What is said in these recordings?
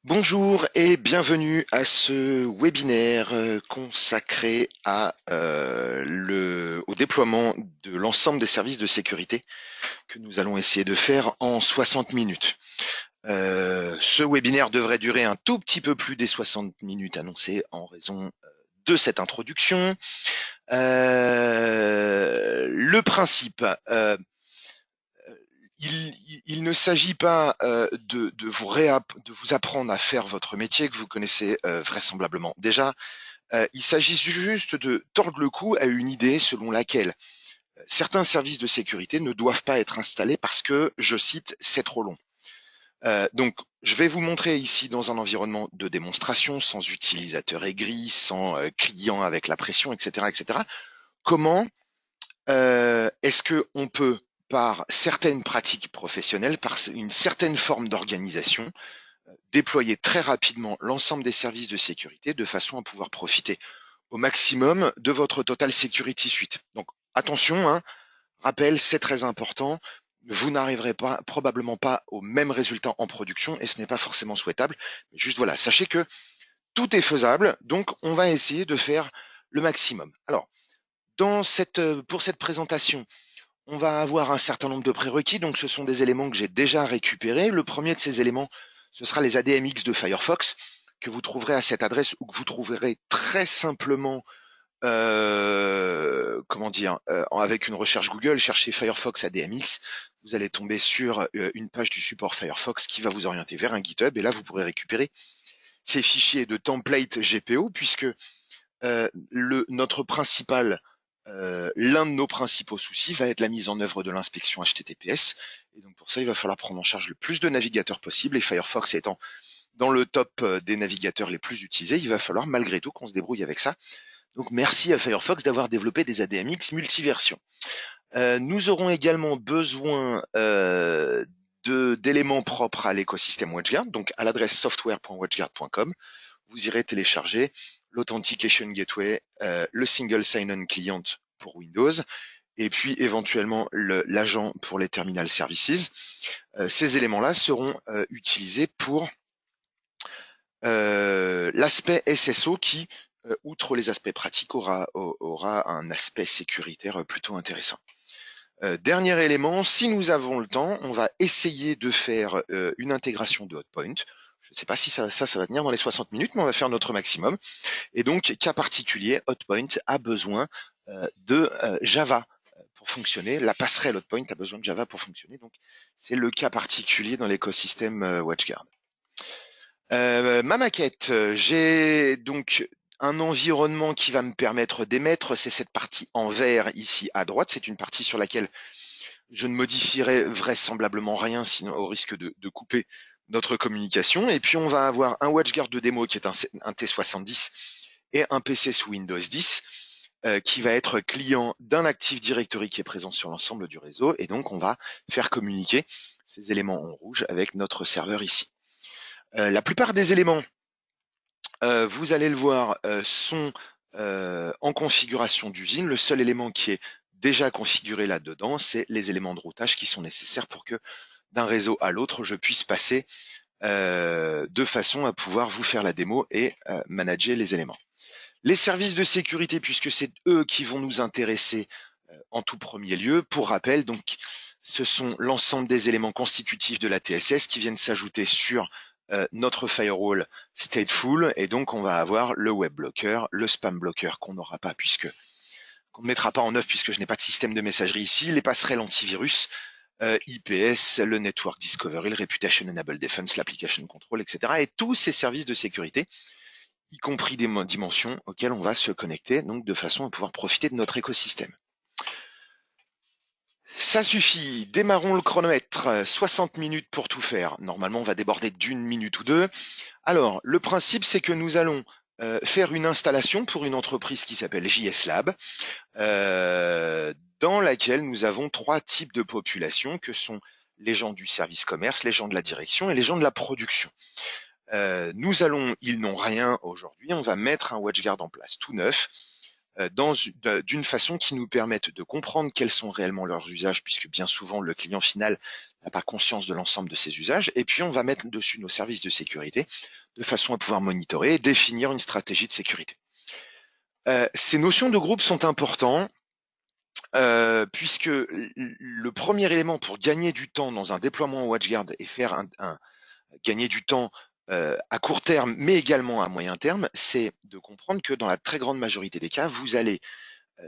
Bonjour et bienvenue à ce webinaire consacré au déploiement de l'ensemble des services de sécurité que nous allons essayer de faire en 60 minutes. Ce webinaire devrait durer un tout petit peu plus des 60 minutes annoncées en raison de cette introduction. Le principe, il ne s'agit pas de vous apprendre à faire votre métier que vous connaissez vraisemblablement déjà. Il s'agit juste de tordre le cou à une idée selon laquelle certains services de sécurité ne doivent pas être installés parce que, je cite, c'est trop long. Donc, je vais vous montrer ici dans un environnement de démonstration, sans utilisateur aigri, sans client avec la pression, etc., etc. Comment est-ce que on peut, par certaines pratiques professionnelles, par une certaine forme d'organisation, déployer très rapidement l'ensemble des services de sécurité de façon à pouvoir profiter au maximum de votre Total Security Suite. Donc attention, hein, rappel, c'est très important. Vous n'arriverez pas probablement pas au même résultat en production et ce n'est pas forcément souhaitable. Mais juste voilà, sachez que tout est faisable, donc on va essayer de faire le maximum. Alors, pour cette présentation, on va avoir un certain nombre de prérequis, donc ce sont des éléments que j'ai déjà récupérés. Le premier de ces éléments, ce sera les ADMX de Firefox, que vous trouverez à cette adresse ou que vous trouverez très simplement, avec une recherche Google, cherchez Firefox ADMX, vous allez tomber sur une page du support Firefox qui va vous orienter vers un GitHub, et là vous pourrez récupérer ces fichiers de template GPO, puisque l'un de nos principaux soucis va être la mise en œuvre de l'inspection HTTPS. Et donc pour ça, il va falloir prendre en charge le plus de navigateurs possible. Et Firefox étant dans le top des navigateurs les plus utilisés, il va falloir malgré tout qu'on se débrouille avec ça. Donc merci à Firefox d'avoir développé des ADMX multiversions. Nous aurons également besoin d'éléments propres à l'écosystème WatchGuard, donc à l'adresse software.watchguard.com. Vous irez télécharger l'Authentication Gateway, le Single Sign-On Client pour Windows, et puis éventuellement l'agent pour les Terminal Services. Ces éléments-là seront utilisés pour l'aspect SSO qui, outre les aspects pratiques, aura un aspect sécuritaire plutôt intéressant. Dernier élément, si nous avons le temps, on va essayer de faire une intégration de Hotpoint. Je ne sais pas si ça va tenir dans les 60 minutes, mais on va faire notre maximum. Et donc, cas particulier, Hotpoint a besoin de Java pour fonctionner. La passerelle Hotpoint a besoin de Java pour fonctionner. Donc, c'est le cas particulier dans l'écosystème WatchGuard. Ma maquette, j'ai donc un environnement qui va me permettre d'émettre. C'est cette partie en vert ici à droite. C'est une partie sur laquelle je ne modifierai vraisemblablement rien, sinon au risque de couper notre communication. Et puis on va avoir un WatchGuard de démo qui est un T70 et un PC sous Windows 10 qui va être client d'un Active Directory qui est présent sur l'ensemble du réseau. Et donc on va faire communiquer ces éléments en rouge avec notre serveur ici. La plupart des éléments, vous allez le voir, sont en configuration d'usine. Le seul élément qui est déjà configuré là-dedans, c'est les éléments de routage qui sont nécessaires pour que d'un réseau à l'autre, je puisse passer de façon à pouvoir vous faire la démo et manager les éléments. Les services de sécurité, puisque c'est eux qui vont nous intéresser en tout premier lieu, pour rappel, donc ce sont l'ensemble des éléments constitutifs de la TSS qui viennent s'ajouter sur notre firewall stateful, et donc on va avoir le web blocker, le spam blocker qu'on n'aura pas puisque qu'on ne mettra pas en œuvre puisque je n'ai pas de système de messagerie ici, les passerelles antivirus, IPS, le network discovery, le reputation enable defense, l'application control, etc. Et tous ces services de sécurité, y compris des dimensions auxquelles on va se connecter, donc de façon à pouvoir profiter de notre écosystème. Ça suffit, démarrons le chronomètre, 60 minutes pour tout faire. Normalement, on va déborder d'une minute ou deux. Alors, le principe, c'est que nous allons faire une installation pour une entreprise qui s'appelle JS Lab, dans laquelle nous avons trois types de populations, que sont les gens du service commerce, les gens de la direction et les gens de la production. Ils n'ont rien aujourd'hui, on va mettre un WatchGuard en place tout neuf, d'une façon qui nous permette de comprendre quels sont réellement leurs usages, puisque bien souvent le client final n'a pas conscience de l'ensemble de ses usages, et puis on va mettre dessus nos services de sécurité de façon à pouvoir monitorer et définir une stratégie de sécurité. Ces notions de groupe sont importantes puisque le premier élément pour gagner du temps dans un déploiement en WatchGuard et faire gagner du temps à court terme, mais également à moyen terme, c'est de comprendre que dans la très grande majorité des cas, vous allez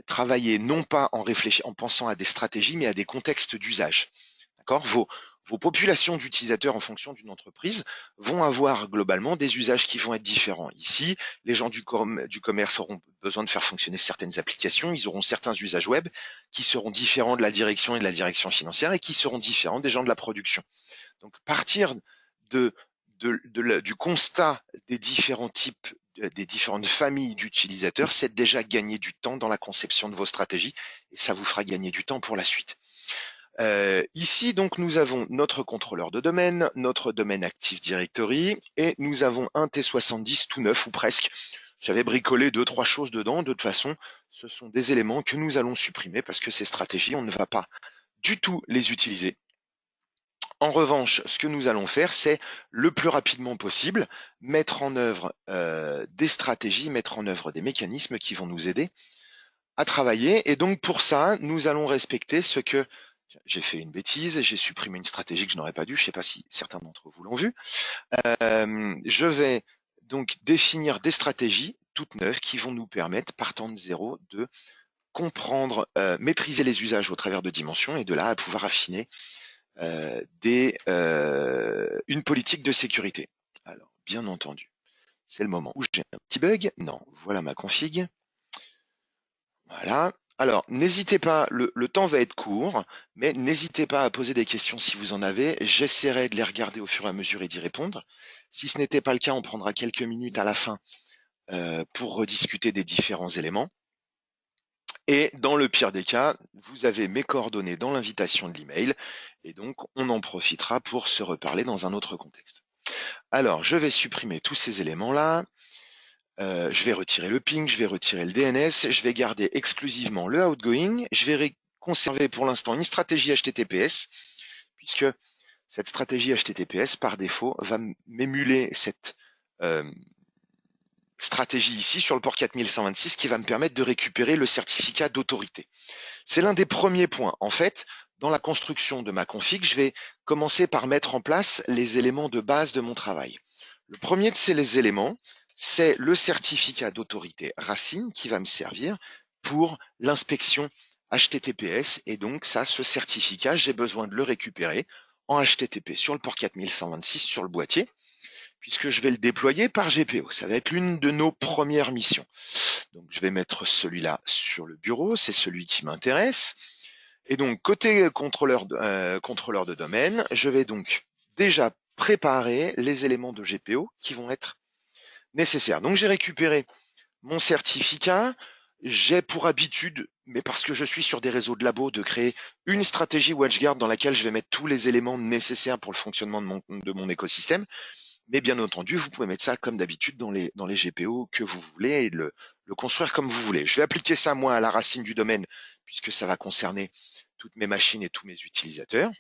travailler non pas en pensant à des stratégies, mais à des contextes d'usage. D'accord ? Vos populations d'utilisateurs en fonction d'une entreprise vont avoir globalement des usages qui vont être différents. Ici, les gens du commerce auront besoin de faire fonctionner certaines applications, ils auront certains usages web qui seront différents de la direction et de la direction financière et qui seront différents des gens de la production. Donc, partir du constat des différents types, des différentes familles d'utilisateurs, c'est déjà gagner du temps dans la conception de vos stratégies et ça vous fera gagner du temps pour la suite. Ici, donc, nous avons notre contrôleur de domaine, notre domaine Active Directory et nous avons un T70 tout neuf ou presque. J'avais bricolé 2-3 choses dedans. De toute façon, ce sont des éléments que nous allons supprimer parce que ces stratégies, on ne va pas du tout les utiliser. En revanche, ce que nous allons faire, c'est le plus rapidement possible mettre en œuvre des stratégies, mettre en œuvre des mécanismes qui vont nous aider à travailler. Et donc pour ça, nous allons respecter ce que j'ai fait une bêtise, j'ai supprimé une stratégie que je n'aurais pas dû. Je ne sais pas si certains d'entre vous l'ont vu. Je vais donc définir des stratégies toutes neuves qui vont nous permettre, partant de zéro, de comprendre, maîtriser les usages au travers de dimensions et de là à pouvoir affiner une politique de sécurité. Alors, bien entendu, c'est le moment où j'ai un petit bug. Non, voilà ma config. Voilà. Alors, n'hésitez pas, le temps va être court, mais n'hésitez pas à poser des questions si vous en avez. J'essaierai de les regarder au fur et à mesure et d'y répondre. Si ce n'était pas le cas, on prendra quelques minutes à la fin pour rediscuter des différents éléments. Et dans le pire des cas, vous avez mes coordonnées dans l'invitation de l'email et donc on en profitera pour se reparler dans un autre contexte. Alors, je vais supprimer tous ces éléments-là. Je vais retirer le ping, je vais retirer le DNS, je vais garder exclusivement le outgoing. Je vais conserver pour l'instant une stratégie HTTPS puisque cette stratégie HTTPS, par défaut, va m'émuler cette stratégie ici sur le port 4126 qui va me permettre de récupérer le certificat d'autorité. C'est l'un des premiers points. En fait, dans la construction de ma config, je vais commencer par mettre en place les éléments de base de mon travail. Le premier de ces éléments, c'est le certificat d'autorité Racine qui va me servir pour l'inspection HTTPS. Et donc ça, ce certificat, j'ai besoin de le récupérer en HTTP sur le port 4126 sur le boîtier, puisque je vais le déployer par GPO. Ça va être l'une de nos premières missions. Donc je vais mettre celui-là sur le bureau, c'est celui qui m'intéresse. Et donc côté contrôleur de domaine, je vais donc déjà préparer les éléments de GPO qui vont être nécessaires. Donc j'ai récupéré mon certificat. J'ai pour habitude, mais parce que je suis sur des réseaux de labo, de créer une stratégie WatchGuard dans laquelle je vais mettre tous les éléments nécessaires pour le fonctionnement de mon écosystème. Mais bien entendu, vous pouvez mettre ça comme d'habitude dans les GPO que vous voulez et le construire comme vous voulez. Je vais appliquer ça moi à la racine du domaine puisque ça va concerner toutes mes machines et tous mes utilisateurs.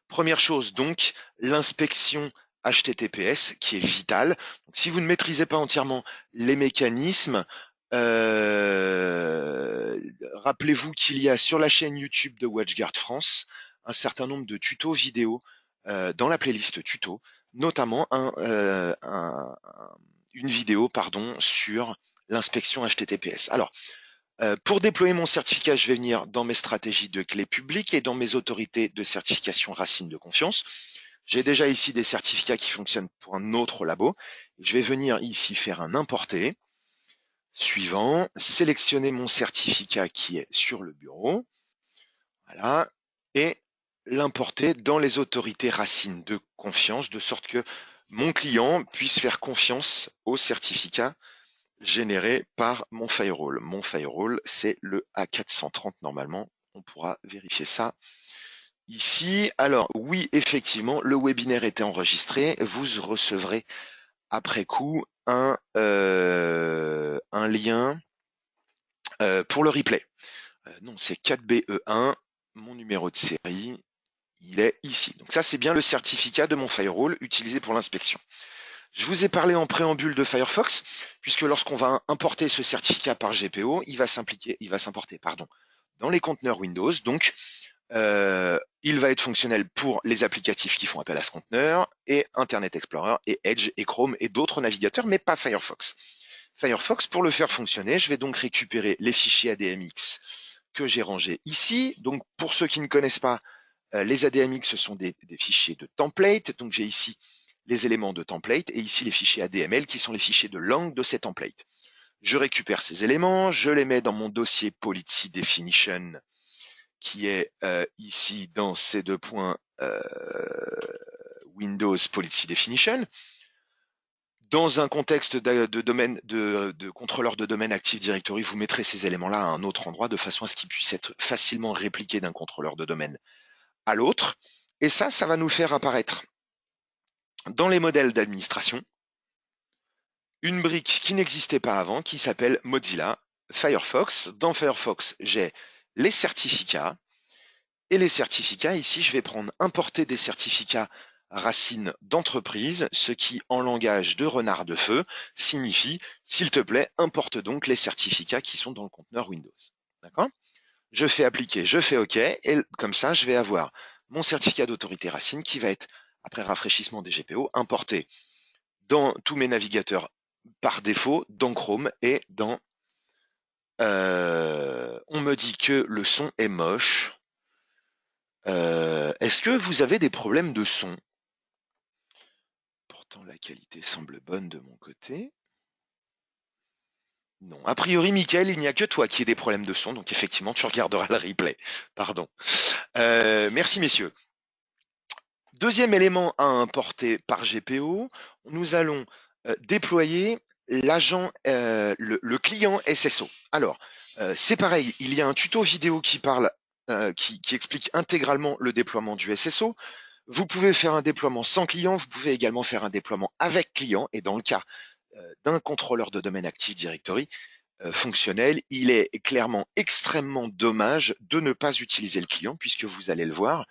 Première chose donc, l'inspection HTTPS qui est vitale. Donc, si vous ne maîtrisez pas entièrement les mécanismes, rappelez-vous qu'il y a sur la chaîne YouTube de WatchGuard France un certain nombre de tutos vidéo dans la playlist tuto, notamment une vidéo sur l'inspection HTTPS. Alors, pour déployer mon certificat, je vais venir dans mes stratégies de clés publiques et dans mes autorités de certification Racine de confiance. J'ai déjà ici des certificats qui fonctionnent pour un autre labo. Je vais venir ici faire un importer. Suivant, sélectionner mon certificat qui est sur le bureau. Voilà. Et l'importer dans les autorités Racine de confiance, de sorte que mon client puisse faire confiance au certificat généré par mon firewall. Mon firewall, c'est le A430 normalement. On pourra vérifier ça ici. Alors oui, effectivement, le webinaire était enregistré. Vous recevrez après coup un lien pour le replay. Non, c'est 4BE1, mon numéro de série. il est ici. Donc ça, c'est bien le certificat de mon firewall utilisé pour l'inspection. Je vous ai parlé en préambule de Firefox, puisque lorsqu'on va importer ce certificat par GPO, il va s'importer dans les conteneurs Windows. Donc, il va être fonctionnel pour les applicatifs qui font appel à ce conteneur, et Internet Explorer, et Edge, et Chrome, et d'autres navigateurs, mais pas Firefox. Firefox, pour le faire fonctionner, je vais donc récupérer les fichiers ADMX que j'ai rangés ici. Donc, pour ceux qui ne connaissent pas, les ADMX, ce sont des fichiers de template. Donc, j'ai ici les éléments de template et ici les fichiers ADML qui sont les fichiers de langue de ces templates. Je récupère ces éléments, je les mets dans mon dossier Policy Definition qui est ici dans ces deux points Windows Policy Definition. Dans un contexte de contrôleur de domaine Active Directory, vous mettrez ces éléments-là à un autre endroit de façon à ce qu'ils puissent être facilement répliqués d'un contrôleur de domaine à l'autre. Et ça va nous faire apparaître dans les modèles d'administration une brique qui n'existait pas avant, qui s'appelle Mozilla Firefox. Dans Firefox, j'ai les certificats. Et les certificats, ici, je vais importer des certificats racines d'entreprise, ce qui, en langage de renard de feu, signifie, s'il te plaît, importe donc les certificats qui sont dans le conteneur Windows. D'accord ? Je fais appliquer, je fais OK, et comme ça, je vais avoir mon certificat d'autorité racine qui va être, après rafraîchissement des GPO, importé dans tous mes navigateurs par défaut, dans Chrome et dans... on me dit que le son est moche. Est-ce que vous avez des problèmes de son? Pourtant, la qualité semble bonne de mon côté. Non. A priori, Mickaël, il n'y a que toi qui ai des problèmes de son, donc effectivement, tu regarderas le replay. Pardon. Merci, messieurs. Deuxième élément à importer par GPO, nous allons déployer l'agent, le client SSO. Alors, c'est pareil, il y a un tuto vidéo qui parle, qui explique intégralement le déploiement du SSO. Vous pouvez faire un déploiement sans client, vous pouvez également faire un déploiement avec client, et dans le cas d'un contrôleur de domaine Active Directory fonctionnel, il est clairement extrêmement dommage de ne pas utiliser le client, puisque vous allez le voir,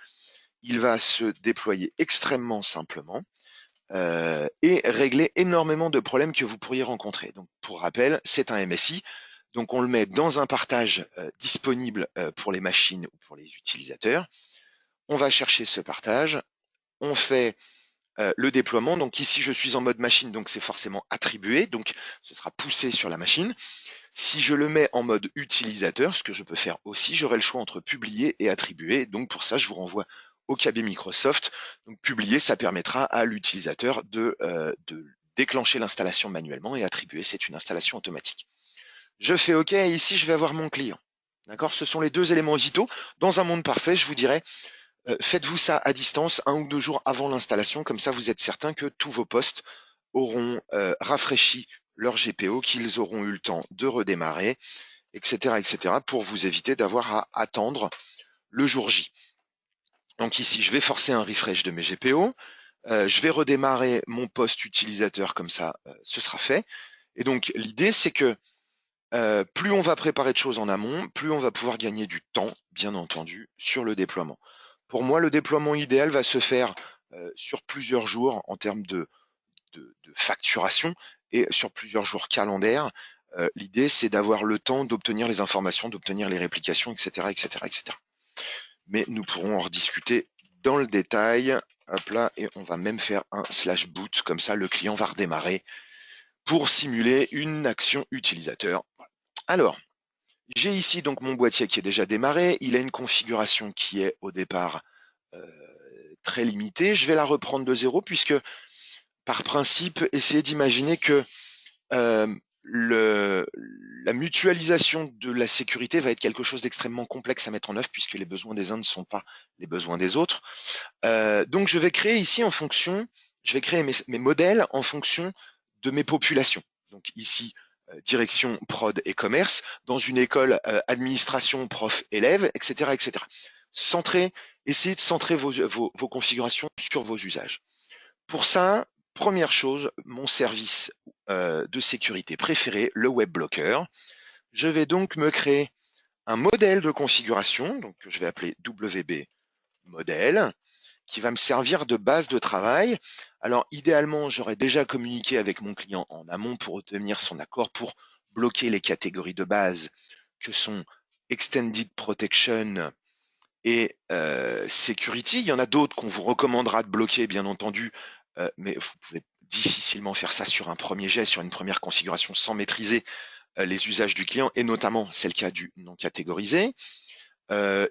il va se déployer extrêmement simplement et régler énormément de problèmes que vous pourriez rencontrer. Donc, pour rappel, c'est un MSI, donc on le met dans un partage disponible pour les machines ou pour les utilisateurs. On va chercher ce partage, on fait le déploiement. Donc ici, je suis en mode machine, donc c'est forcément attribué, donc ce sera poussé sur la machine. Si je le mets en mode utilisateur, ce que je peux faire aussi, j'aurai le choix entre publier et attribuer. Donc pour ça, je vous renvoie au KB Microsoft. Donc publier, ça permettra à l'utilisateur de déclencher l'installation manuellement, et attribuer, c'est une installation automatique. Je fais OK, et ici, je vais avoir mon client. D'accord ? Ce sont les deux éléments vitaux. Dans un monde parfait, je vous dirais, faites-vous ça à distance 1 ou 2 jours avant l'installation, comme ça vous êtes certain que tous vos postes auront rafraîchi leur GPO, qu'ils auront eu le temps de redémarrer, etc., pour vous éviter d'avoir à attendre le jour J. Donc ici, je vais forcer un refresh de mes GPO, je vais redémarrer mon poste utilisateur, comme ça, ce sera fait. Et donc l'idée, c'est que plus on va préparer de choses en amont, plus on va pouvoir gagner du temps, bien entendu, sur le déploiement. Pour moi, le déploiement idéal va se faire sur plusieurs jours en termes de facturation, et sur plusieurs jours calendaires. L'idée, c'est d'avoir le temps d'obtenir les informations, d'obtenir les réplications, etc., etc. Mais nous pourrons en rediscuter dans le détail. Hop là, et on va même faire un /boot, comme ça le client va redémarrer pour simuler une action utilisateur. Alors, j'ai ici donc mon boîtier qui est déjà démarré. Il a une configuration qui est au départ très limitée. Je vais la reprendre de zéro, puisque par principe, essayez d'imaginer que la mutualisation de la sécurité va être quelque chose d'extrêmement complexe à mettre en œuvre, puisque les besoins des uns ne sont pas les besoins des autres. Donc je vais créer ici en fonction, je vais créer mes modèles en fonction de mes populations. Donc ici, direction, prod et commerce, dans une école, administration, prof, élève, etc. Essayez de centrer vos configurations sur vos usages. Pour ça, première chose, mon service de sécurité préféré, le web blocker. Je vais donc me créer un modèle de configuration, donc que je vais appeler WB modèle qui va me servir de base de travail. Alors idéalement, j'aurais déjà communiqué avec mon client en amont pour obtenir son accord pour bloquer les catégories de base que sont Extended Protection et Security. Il y en a d'autres qu'on vous recommandera de bloquer, bien entendu, mais vous pouvez difficilement faire ça sur un premier jet, sur une première configuration, sans maîtriser les usages du client, et notamment c'est le cas du non catégorisé.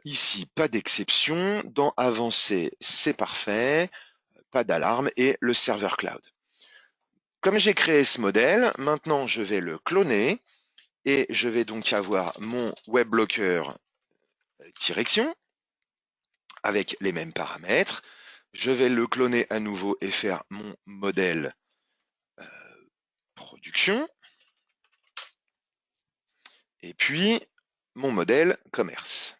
Ici, pas d'exception. Dans Avancé, c'est parfait. Pas d'alarme et le serveur cloud. Comme j'ai créé ce modèle, maintenant je vais le cloner et je vais donc avoir mon WebBlocker direction avec les mêmes paramètres. Je vais le cloner à nouveau et faire mon modèle production. Et puis mon modèle commerce.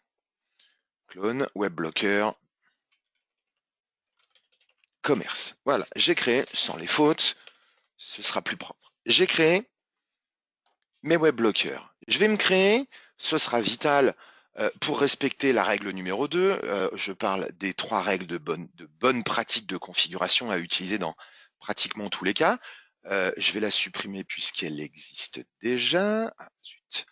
Clone, WebBlocker, commerce. Voilà, j'ai créé, sans les fautes, ce sera plus propre. J'ai créé mes WebBlockers. Je vais me créer, ce sera vital pour respecter la règle numéro 2. Je parle des 3 règles de bonne pratique de configuration à utiliser dans pratiquement tous les cas. Je vais la supprimer puisqu'elle existe déjà. Ah, zut.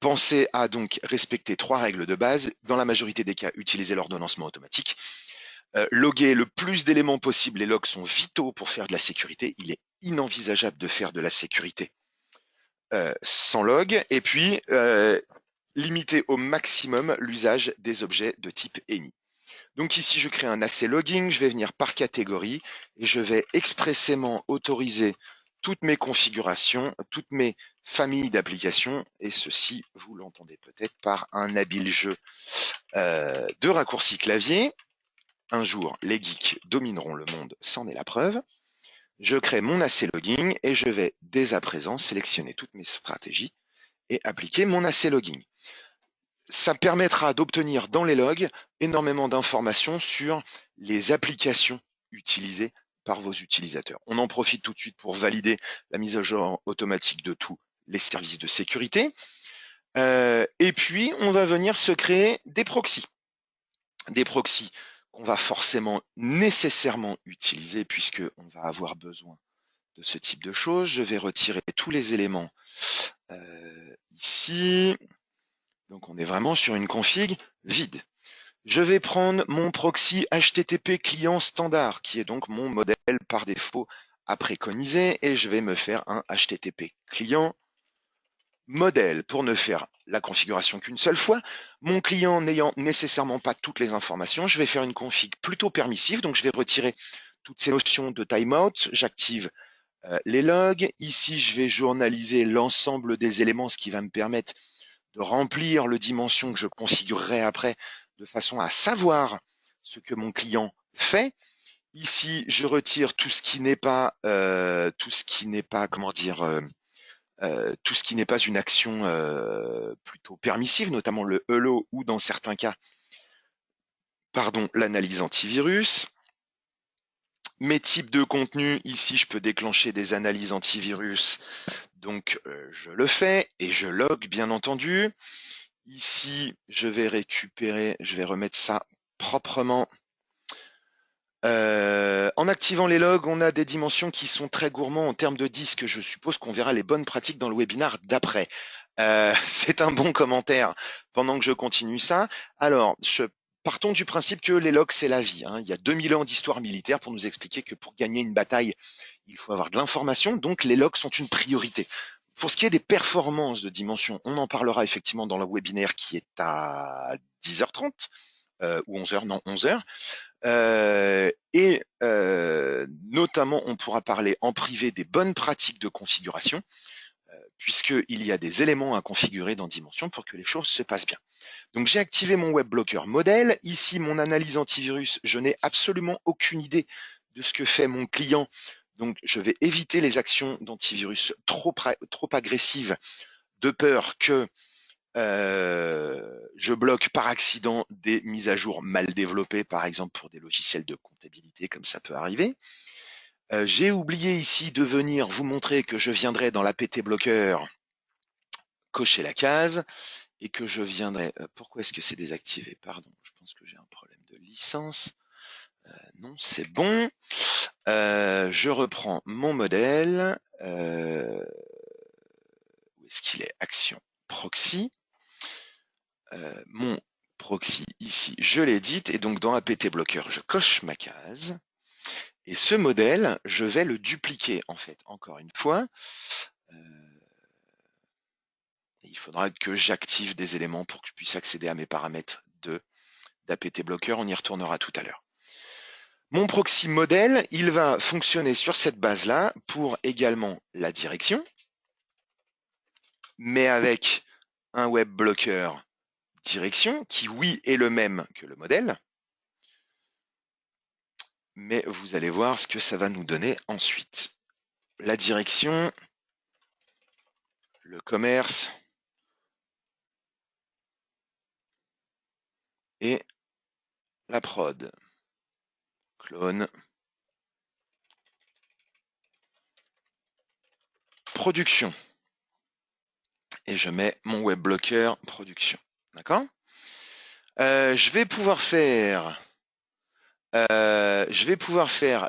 Pensez à donc respecter 3 règles de base. Dans la majorité des cas, utilisez l'ordonnancement automatique. Loguer le plus d'éléments possible. Les logs sont vitaux pour faire de la sécurité. Il est inenvisageable de faire de la sécurité sans log. Et puis, limiter au maximum l'usage des objets de type any. Donc ici, je crée un AC logging. Je vais venir par catégorie et je vais expressément autoriser toutes mes configurations, toutes mes familles d'applications. Et ceci, vous l'entendez peut-être par un habile jeu de raccourcis clavier. Un jour, les geeks domineront le monde, c'en est la preuve. Je crée mon AC logging et je vais dès à présent sélectionner toutes mes stratégies et appliquer mon AC logging. Ça permettra d'obtenir dans les logs énormément d'informations sur les applications utilisées par vos utilisateurs. On en profite tout de suite pour valider la mise à jour automatique de tous les services de sécurité. Et puis, on va venir se créer des proxys. Des proxys qu'on va forcément nécessairement utiliser puisqu'on va avoir besoin de ce type de choses. Je vais retirer tous les éléments ici. Donc on est vraiment sur une config vide. Je vais prendre mon proxy HTTP client standard, qui est donc mon modèle par défaut à préconiser, et je vais me faire un HTTP client modèle pour ne faire la configuration qu'une seule fois. Mon client n'ayant nécessairement pas toutes les informations, je vais faire une config plutôt permissive, donc je vais retirer toutes ces notions de timeout, j'active les logs. Ici, je vais journaliser l'ensemble des éléments, ce qui va me permettre de remplir le dimension que je configurerai après de façon à savoir ce que mon client fait. Ici, je retire tout ce qui n'est pas, comment dire, tout ce qui n'est pas une action plutôt permissive, notamment le hello ou dans certains cas, pardon, l'analyse antivirus. Mes types de contenu, ici je peux déclencher des analyses antivirus, donc je le fais et je log bien entendu. Ici je vais récupérer, je vais remettre ça proprement. En activant les logs, on a des dimensions qui sont très gourmands en termes de disques. Je suppose qu'on verra les bonnes pratiques dans le webinaire d'après. C'est un bon commentaire pendant que je continue ça. Alors, partons du principe que les logs, c'est la vie. Hein. Il y a 2000 ans d'histoire militaire pour nous expliquer que pour gagner une bataille, il faut avoir de l'information. Donc, les logs sont une priorité. Pour ce qui est des performances de dimension, on en parlera effectivement dans le webinaire qui est à 10h30 ou 11h, non 11h. Notamment, on pourra parler en privé des bonnes pratiques de configuration, puisqu'il y a des éléments à configurer dans Dimension pour que les choses se passent bien. Donc j'ai activé mon WebBlocker modèle. Ici, mon analyse antivirus, je n'ai absolument aucune idée de ce que fait mon client. Donc je vais éviter les actions d'antivirus trop agressives de peur que je bloque par accident des mises à jour mal développées, par exemple pour des logiciels de comptabilité, comme ça peut arriver. J'ai oublié ici de venir vous montrer que je viendrai dans l'APT bloqueur cocher la case et que je viendrai... pourquoi est-ce que c'est désactivé? Pardon, je pense que j'ai un problème de licence. Non, c'est bon. Je reprends mon modèle. Où est-ce qu'il est? Action proxy. Mon proxy ici, je l'édite et donc dans apt blocker, je coche ma case. Et ce modèle, je vais le dupliquer en fait, encore une fois. Il faudra que j'active des éléments pour que je puisse accéder à mes paramètres d'apt blocker. On y retournera tout à l'heure. Mon proxy modèle, il va fonctionner sur cette base-là pour également la direction, mais avec un web blocker direction qui, oui, est le même que le modèle. Mais vous allez voir ce que ça va nous donner ensuite. La direction, le commerce et la prod. Clone. Production. Et je mets mon web blocker production. D'accord? Je vais pouvoir faire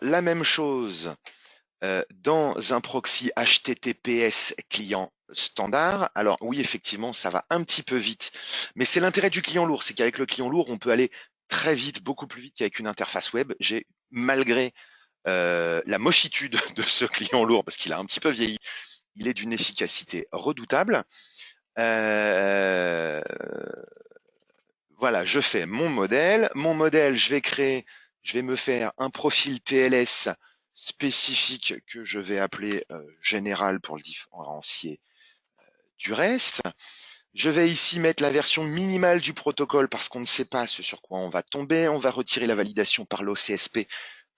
la même chose dans un proxy HTTPS client standard. Alors oui, effectivement, ça va un petit peu vite, mais c'est l'intérêt du client lourd, c'est qu'avec le client lourd, on peut aller très vite, beaucoup plus vite qu'avec une interface web. J'ai, malgré la mochitude de ce client lourd, parce qu'il a un petit peu vieilli, il est d'une efficacité redoutable. Voilà, je fais mon modèle. Mon modèle, je vais me faire un profil TLS spécifique que je vais appeler général pour le différencier du reste. Je vais ici mettre la version minimale du protocole parce qu'on ne sait pas ce sur quoi on va tomber. On va retirer la validation par l'OCSP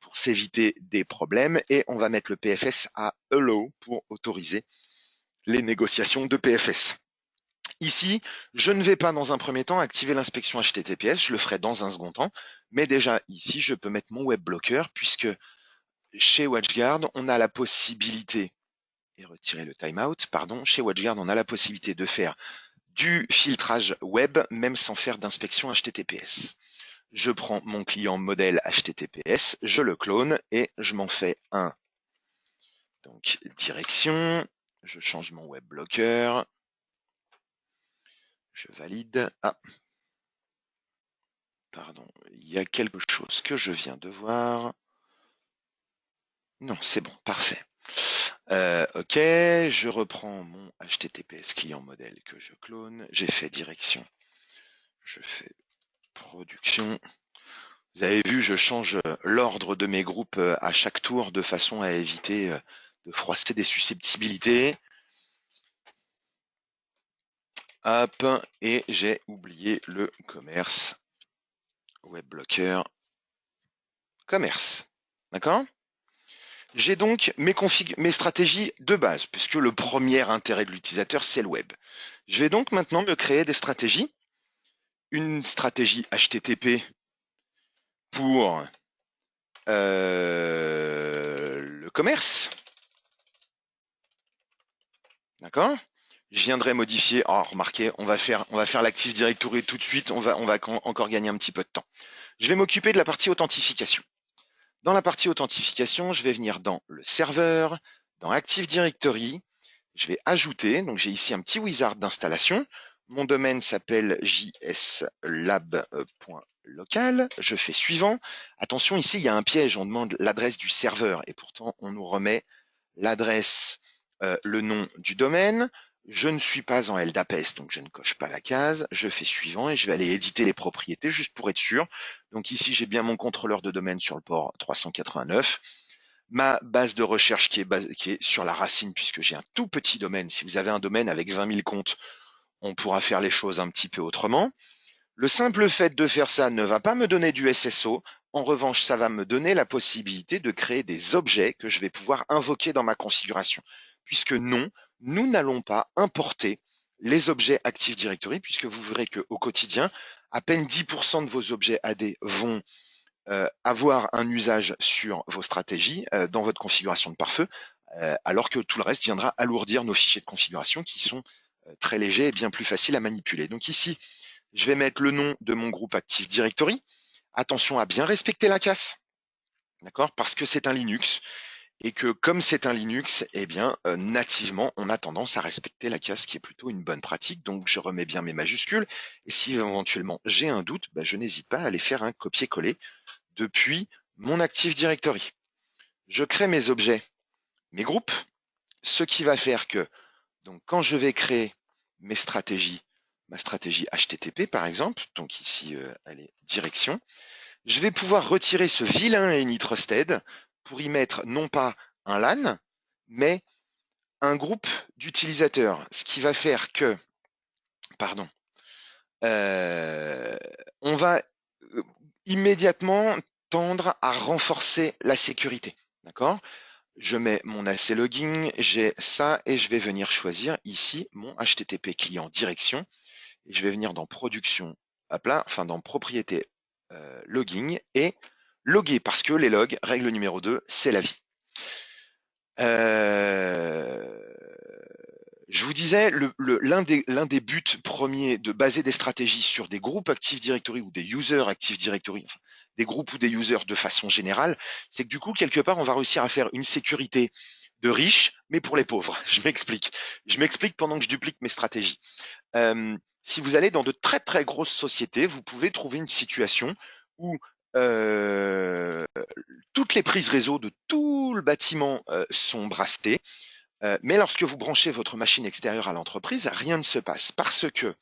pour s'éviter des problèmes et on va mettre le PFS à Allow pour autoriser les négociations de PFS. Ici, je ne vais pas dans un premier temps activer l'inspection HTTPS, je le ferai dans un second temps, mais déjà ici, je peux mettre mon web blocker puisque chez WatchGuard, on a la possibilité, et retirer le timeout, pardon, chez WatchGuard, on a la possibilité de faire du filtrage web même sans faire d'inspection HTTPS. Je prends mon client modèle HTTPS, je le clone et je m'en fais un. Donc direction, je change mon web blocker, je valide. Ah, pardon, il y a quelque chose que je viens de voir. Non, c'est bon, parfait. Ok, je reprends mon HTTPS client modèle que je clone. J'ai fait direction. Je fais production. Vous avez vu, je change l'ordre de mes groupes à chaque tour de façon à éviter de froisser des susceptibilités. Hop, et j'ai oublié le commerce. Web blocker. Commerce. D'accord? J'ai donc mes stratégies de base, puisque le premier intérêt de l'utilisateur, c'est le web. Je vais donc maintenant me créer des stratégies. Une stratégie HTTP pour le commerce. D'accord? Je viendrai modifier. Oh, remarquez, on va faire l'Active Directory tout de suite. On va encore gagner un petit peu de temps. Je vais m'occuper de la partie authentification. Dans la partie authentification, je vais venir dans le serveur, dans Active Directory. Je vais ajouter, donc j'ai ici un petit wizard d'installation. Mon domaine s'appelle jslab.local. Je fais suivant. Attention, ici, il y a un piège. On demande l'adresse du serveur et pourtant, on nous remet l'adresse, le nom du domaine. Je ne suis pas en LDAPS, donc je ne coche pas la case. Je fais suivant et je vais aller éditer les propriétés juste pour être sûr. Donc ici, j'ai bien mon contrôleur de domaine sur le port 389. Ma base de recherche qui est sur la racine puisque j'ai un tout petit domaine. Si vous avez un domaine avec 20 000 comptes, on pourra faire les choses un petit peu autrement. Le simple fait de faire ça ne va pas me donner du SSO. En revanche, ça va me donner la possibilité de créer des objets que je vais pouvoir invoquer dans ma configuration. Puisque non, nous n'allons pas importer les objets Active Directory puisque vous verrez qu'au quotidien, à peine 10% de vos objets AD vont avoir un usage sur vos stratégies dans votre configuration de pare-feu, alors que tout le reste viendra alourdir nos fichiers de configuration qui sont très léger et bien plus facile à manipuler. Donc ici, je vais mettre le nom de mon groupe Active Directory. Attention à bien respecter la casse, d'accord? Parce que c'est un Linux et que comme c'est un Linux, eh bien nativement, on a tendance à respecter la casse, qui est plutôt une bonne pratique. Donc je remets bien mes majuscules et si éventuellement j'ai un doute, je n'hésite pas à aller faire un copier-coller depuis mon Active Directory. Je crée mes objets, mes groupes, ce qui va faire que donc quand je vais créer mes stratégies, ma stratégie HTTP par exemple, donc ici elle est direction, je vais pouvoir retirer ce vilain AnyTrusted pour y mettre non pas un LAN, mais un groupe d'utilisateurs, ce qui va faire que, pardon, on va immédiatement tendre à renforcer la sécurité, d'accord? Je mets mon AC login, j'ai ça et je vais venir choisir ici mon HTTP client direction et je vais venir dans production, hop là, enfin dans propriété logging et loguer parce que les logs, règle numéro 2, c'est la vie. Je vous disais, l'un des buts premiers de baser des stratégies sur des groupes Active Directory ou des users Active Directory, enfin, des groupes ou des users de façon générale, c'est que du coup, quelque part, on va réussir à faire une sécurité de riches, mais pour les pauvres. Je m'explique. Je m'explique pendant que je duplique mes stratégies. Si vous allez dans de très très grosses sociétés, vous pouvez trouver une situation où toutes les prises réseau de tout le bâtiment sont brassées. Mais lorsque vous branchez votre machine extérieure à l'entreprise, rien ne se passe parce que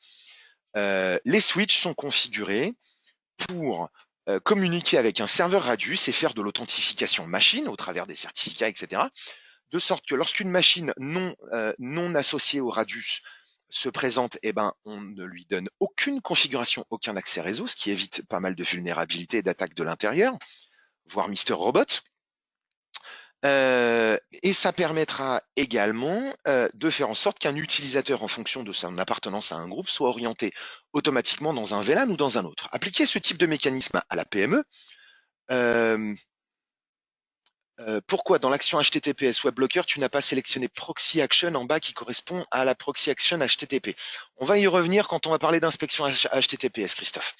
les switches sont configurés pour communiquer avec un serveur Radius et faire de l'authentification machine au travers des certificats, etc. De sorte que lorsqu'une machine non associée au Radius se présente, on ne lui donne aucune configuration, aucun accès réseau, ce qui évite pas mal de vulnérabilités et d'attaques de l'intérieur, voire Mister Robot. Et ça permettra également de faire en sorte qu'un utilisateur, en fonction de son appartenance à un groupe, soit orienté automatiquement dans un VLAN ou dans un autre. Appliquer ce type de mécanisme à la PME, pourquoi dans l'action HTTPS WebBlocker, tu n'as pas sélectionné Proxy Action en bas qui correspond à la Proxy Action HTTP? On va y revenir quand on va parler d'inspection HTTPS, Christophe.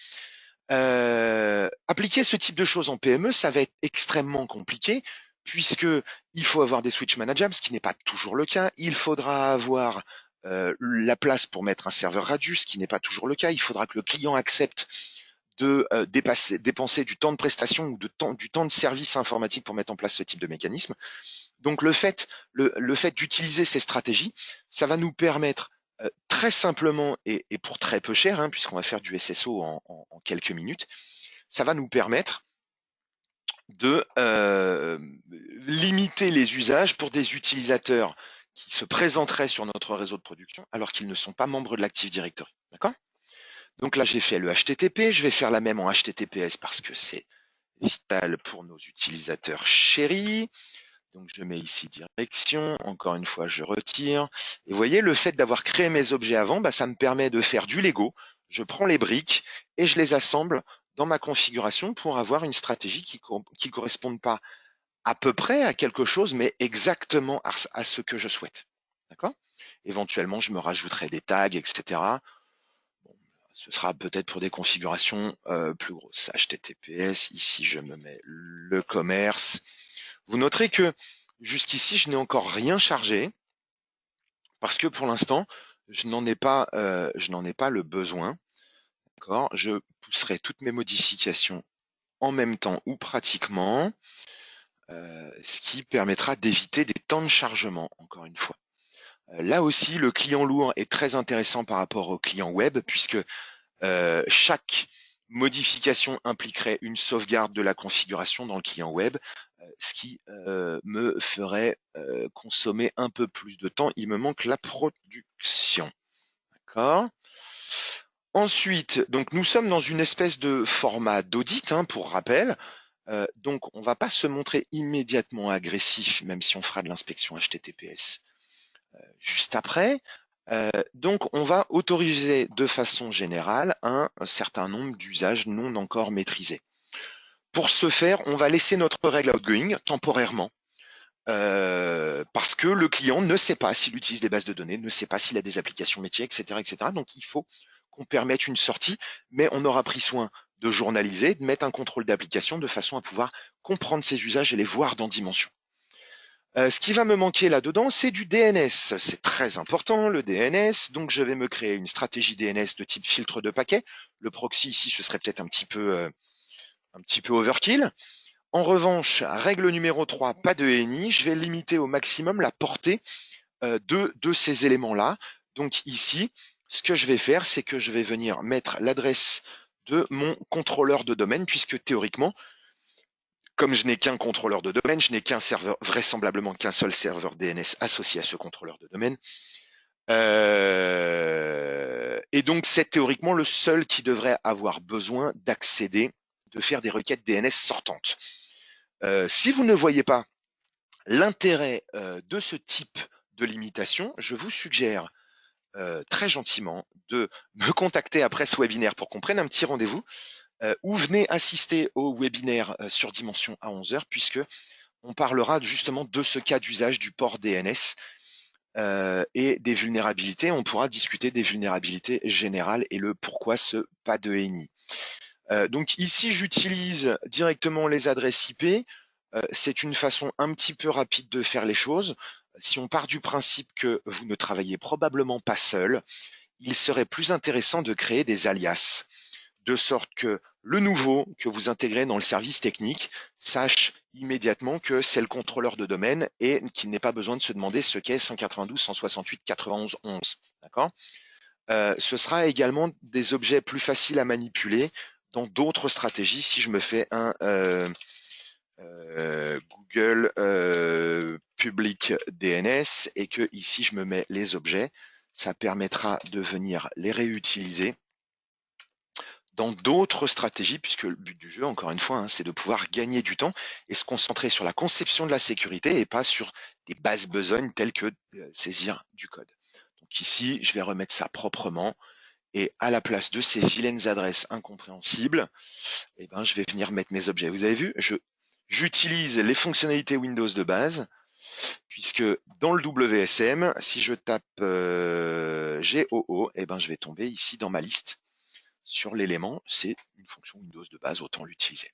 Appliquer ce type de choses en PME, ça va être extrêmement compliqué puisque il faut avoir des switch manageables, ce qui n'est pas toujours le cas. Il faudra avoir la place pour mettre un serveur Radius, ce qui n'est pas toujours le cas. Il faudra que le client accepte de dépenser du temps de prestation ou du temps de service informatique pour mettre en place ce type de mécanisme. Donc le fait d'utiliser ces stratégies, ça va nous permettre très simplement et pour très peu cher, puisqu'on va faire du SSO en quelques minutes, ça va nous permettre de limiter les usages pour des utilisateurs qui se présenteraient sur notre réseau de production alors qu'ils ne sont pas membres de l'Active Directory. D'accord ? Donc là, j'ai fait le HTTP, je vais faire la même en HTTPS parce que c'est vital pour nos utilisateurs chéris. Donc je mets ici direction, encore une fois je retire. Et vous voyez, le fait d'avoir créé mes objets avant, ça me permet de faire du Lego. Je prends les briques et je les assemble dans ma configuration pour avoir une stratégie qui corresponde pas à peu près à quelque chose, mais exactement à ce que je souhaite. D'accord ? Éventuellement, je me rajouterai des tags, etc. Bon, ce sera peut-être pour des configurations plus grosses. HTTPS, ici je me mets le commerce. Vous noterez que jusqu'ici, je n'ai encore rien chargé parce que pour l'instant, je n'en ai pas le besoin. D'accord ? Je pousserai toutes mes modifications en même temps ou pratiquement, ce qui permettra d'éviter des temps de chargement, encore une fois. Là aussi, le client lourd est très intéressant par rapport au client web puisque chaque modification impliquerait une sauvegarde de la configuration dans le client web, ce qui me ferait consommer un peu plus de temps. Il me manque la production. D'accord ? Ensuite, donc nous sommes dans une espèce de format d'audit, pour rappel. Donc on ne va pas se montrer immédiatement agressif, même si on fera de l'inspection HTTPS juste après. Donc on va autoriser de façon générale un certain nombre d'usages non encore maîtrisés. Pour ce faire, on va laisser notre règle outgoing temporairement parce que le client ne sait pas s'il utilise des bases de données, ne sait pas s'il a des applications métiers, etc., etc. Donc, il faut qu'on permette une sortie, mais on aura pris soin de journaliser, de mettre un contrôle d'application de façon à pouvoir comprendre ces usages et les voir dans Dimension. Ce qui va me manquer là-dedans, c'est du DNS. C'est très important, le DNS. Donc, je vais me créer une stratégie DNS de type filtre de paquet. Le proxy ici, ce serait peut-être un petit peu overkill. En revanche, règle numéro 3, pas de NI. Je vais limiter au maximum la portée de ces éléments-là. Donc ici, ce que je vais faire, c'est que je vais venir mettre l'adresse de mon contrôleur de domaine, puisque théoriquement, comme je n'ai qu'un contrôleur de domaine, je n'ai qu'un serveur, vraisemblablement qu'un seul serveur DNS associé à ce contrôleur de domaine. Et donc, c'est théoriquement le seul qui devrait avoir besoin d'accéder, de faire des requêtes DNS sortantes. Si vous ne voyez pas l'intérêt de ce type de limitation, je vous suggère très gentiment de me contacter après ce webinaire pour qu'on prenne un petit rendez-vous ou venez assister au webinaire sur Dimension à 11h puisque on parlera justement de ce cas d'usage du port DNS et des vulnérabilités. On pourra discuter des vulnérabilités générales et le pourquoi ce pas de NI. Donc ici, j'utilise directement les adresses IP. C'est une façon un petit peu rapide de faire les choses. Si on part du principe que vous ne travaillez probablement pas seul, il serait plus intéressant de créer des alias, de sorte que le nouveau que vous intégrez dans le service technique sache immédiatement que c'est le contrôleur de domaine et qu'il n'ait pas besoin de se demander ce qu'est 192.168.91.11. D'accord ? Ce sera également des objets plus faciles à manipuler dans d'autres stratégies si je me fais un Google Public DNS et que ici je me mets les objets, ça permettra de venir les réutiliser dans d'autres stratégies, puisque le but du jeu, encore une fois, c'est de pouvoir gagner du temps et se concentrer sur la conception de la sécurité et pas sur des bases besognes telles que saisir du code. Donc ici, je vais remettre ça proprement et à la place de ces vilaines adresses incompréhensibles, eh ben, je vais venir mettre mes objets. Vous avez vu, j'utilise les fonctionnalités Windows de base, puisque dans le WSM, si je tape GOO, eh ben, je vais tomber ici dans ma liste sur l'élément. C'est une fonction Windows de base, autant l'utiliser.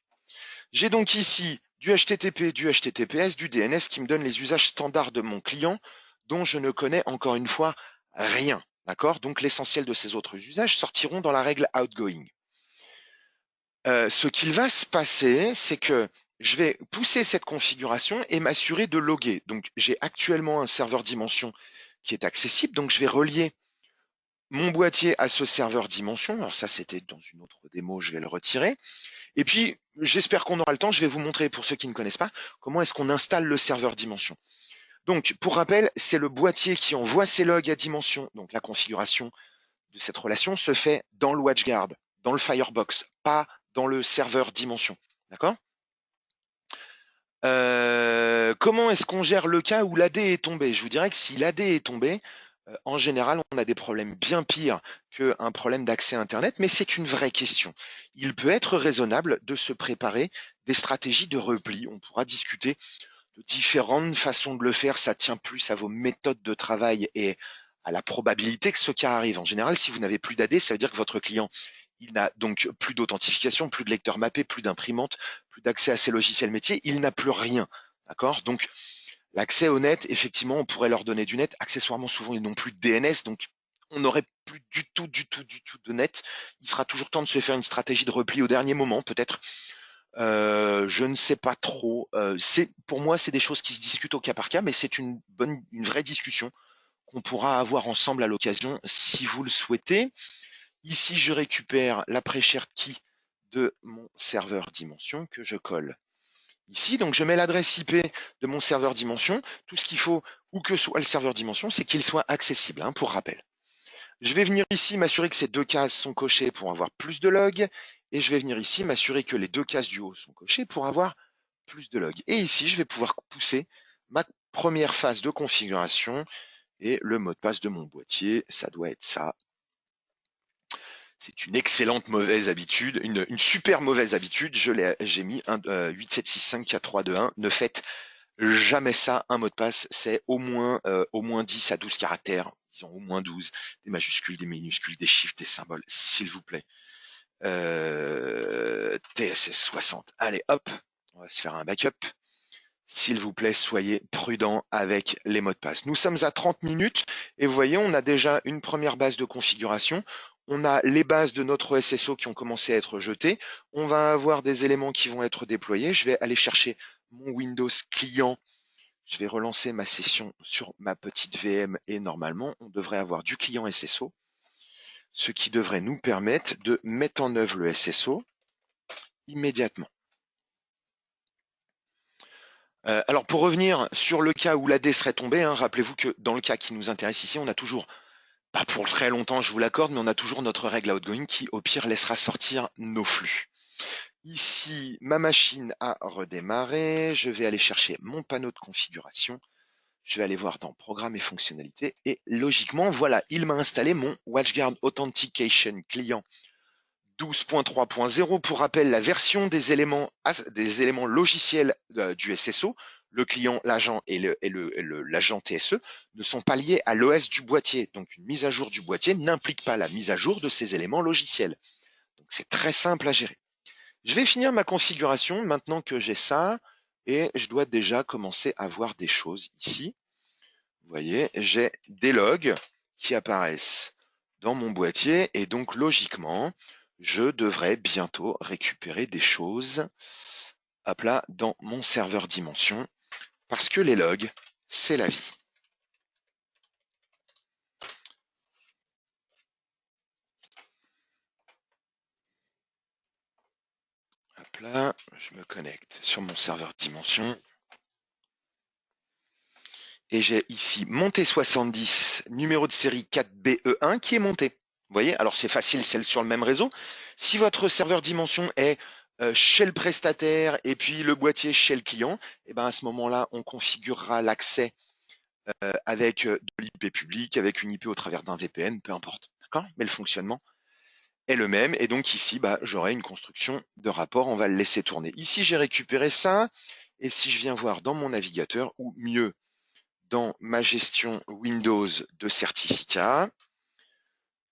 J'ai donc ici du HTTP, du HTTPS, du DNS qui me donne les usages standards de mon client, dont je ne connais encore une fois rien. D'accord ? Donc l'essentiel de ces autres usages sortiront dans la règle outgoing. Ce qu'il va se passer, c'est que je vais pousser cette configuration et m'assurer de loguer. Donc, j'ai actuellement un serveur Dimension qui est accessible. Donc, je vais relier mon boîtier à ce serveur Dimension. Alors ça, c'était dans une autre démo, je vais le retirer. Et puis, j'espère qu'on aura le temps. Je vais vous montrer, pour ceux qui ne connaissent pas, comment est-ce qu'on installe le serveur Dimension. Donc, pour rappel, c'est le boîtier qui envoie ses logs à Dimension. Donc, la configuration de cette relation se fait dans le WatchGuard, dans le Firebox, pas dans le serveur Dimension. D'accord ? Comment est-ce qu'on gère le cas où l'AD est tombé? Je vous dirais que si l'AD est tombé, en général, on a des problèmes bien pires qu'un problème d'accès à Internet, mais c'est une vraie question. Il peut être raisonnable de se préparer des stratégies de repli. On pourra discuter de différentes façons de le faire. Ça tient plus à vos méthodes de travail et à la probabilité que ce cas arrive. En général, si vous n'avez plus d'AD, ça veut dire que votre client, il n'a donc plus d'authentification, plus de lecteur mappé, plus d'imprimante, plus d'accès à ses logiciels métiers. Il n'a plus rien. D'accord? Donc, l'accès au net, effectivement, on pourrait leur donner du net. Accessoirement, souvent, ils n'ont plus de DNS, donc on n'aurait plus du tout de net. Il sera toujours temps de se faire une stratégie de repli au dernier moment, peut-être. Je ne sais pas trop. Pour moi, c'est des choses qui se discutent au cas par cas, mais c'est une vraie discussion qu'on pourra avoir ensemble à l'occasion si vous le souhaitez. Ici, je récupère la pre-shared key de mon serveur Dimension que je colle ici. Donc, je mets l'adresse IP de mon serveur Dimension. Tout ce qu'il faut, où que soit le serveur Dimension, c'est qu'il soit accessible, pour rappel. Je vais venir ici m'assurer que ces deux cases sont cochées pour avoir plus de logs. Et je vais venir ici m'assurer que les deux cases du haut sont cochées pour avoir plus de logs. Et ici, je vais pouvoir pousser ma première phase de configuration et le mot de passe de mon boîtier. Ça doit être ça. C'est une excellente mauvaise habitude, une super mauvaise habitude. J'ai mis 87654321. Ne faites Jamais ça, un mot de passe, c'est au moins 10 à 12 caractères, disons au moins 12, des majuscules, des minuscules, des chiffres, des symboles, s'il vous plaît. TSS 60. Allez, hop, on va se faire un backup. S'il vous plaît, soyez prudents avec les mots de passe. Nous sommes à 30 minutes et vous voyez, on a déjà une première base de configuration. On a les bases de notre SSO qui ont commencé à être jetées. On va avoir des éléments qui vont être déployés. Je vais aller chercher mon Windows client. Je vais relancer ma session sur ma petite VM et normalement, on devrait avoir du client SSO, ce qui devrait nous permettre de mettre en œuvre le SSO immédiatement. Alors pour revenir sur le cas où l'AD serait tombé, hein, rappelez-vous que dans le cas qui nous intéresse ici, on a toujours, pas pour très longtemps je vous l'accorde, mais on a toujours notre règle outgoing qui au pire laissera sortir nos flux. Ici, ma machine a redémarré, je vais aller chercher mon panneau de configuration, je vais aller voir dans Programmes et fonctionnalités, et logiquement, voilà, il m'a installé mon WatchGuard Authentication Client 12.3.0. Pour rappel, la version des éléments logiciels du SSO, le client, l'agent et l'agent TSE, ne sont pas liés à l'OS du boîtier. Donc une mise à jour du boîtier n'implique pas la mise à jour de ces éléments logiciels. Donc c'est très simple à gérer. Je vais finir ma configuration maintenant que j'ai ça, et je dois déjà commencer à voir des choses ici. Vous voyez, j'ai des logs qui apparaissent dans mon boîtier et donc logiquement, je devrais bientôt récupérer des choses hop là, dans mon serveur Dimension parce que les logs, c'est la vie. Hop là, je me connecte sur mon serveur Dimension. Et j'ai ici mon T70, numéro de série 4BE1 qui est monté. Vous voyez, alors c'est facile, c'est sur le même réseau. Si votre serveur Dimension est chez le prestataire et puis le boîtier chez le client, et ben à ce moment-là, on configurera l'accès avec de l'IP public, avec une IP au travers d'un VPN, peu importe. D'accord? Mais le fonctionnement est le même. Et donc ici, bah, j'aurai une construction de rapport. On va le laisser tourner. Ici, j'ai récupéré ça. Et si je viens voir dans mon navigateur, ou mieux, dans ma gestion Windows de certificats,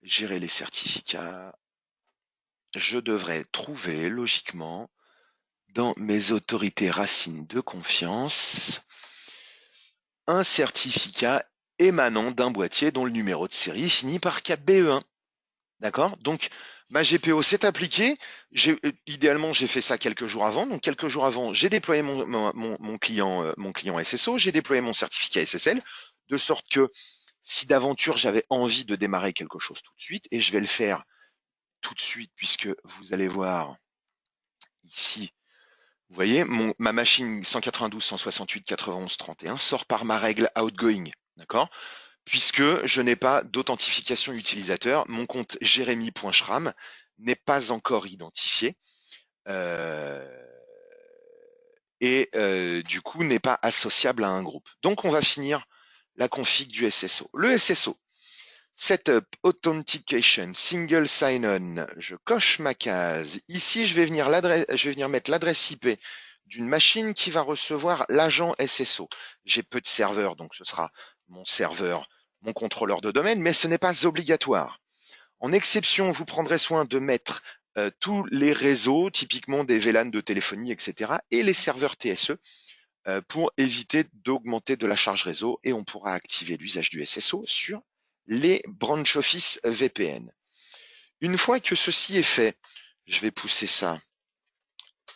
gérer les certificats, je devrais trouver logiquement dans mes autorités racines de confiance un certificat émanant d'un boîtier dont le numéro de série finit par 4BE1. D'accord? Donc, ma GPO s'est appliquée. Idéalement, j'ai fait ça quelques jours avant. Donc, quelques jours avant, j'ai déployé mon client SSO, j'ai déployé mon certificat SSL, de sorte que si d'aventure j'avais envie de démarrer quelque chose tout de suite, et je vais le faire tout de suite puisque vous allez voir ici, vous voyez, ma machine 192, 168, 91, 31 sort par ma règle outgoing, d'accord? Puisque je n'ai pas d'authentification utilisateur, mon compte jeremy.schram n'est pas encore identifié et du coup n'est pas associable à un groupe. Donc on va finir la config du SSO. Le SSO, Setup, Authentication, Single Sign-On, je coche ma case. Ici, je vais venir mettre l'adresse IP d'une machine qui va recevoir l'agent SSO. J'ai peu de serveurs, donc ce sera mon serveur, mon contrôleur de domaine, mais ce n'est pas obligatoire. En exception, vous prendrez soin de mettre tous les réseaux, typiquement des VLAN de téléphonie, etc., et les serveurs TSE pour éviter d'augmenter de la charge réseau et on pourra activer l'usage du SSO sur les branch office VPN. Une fois que ceci est fait, je vais pousser ça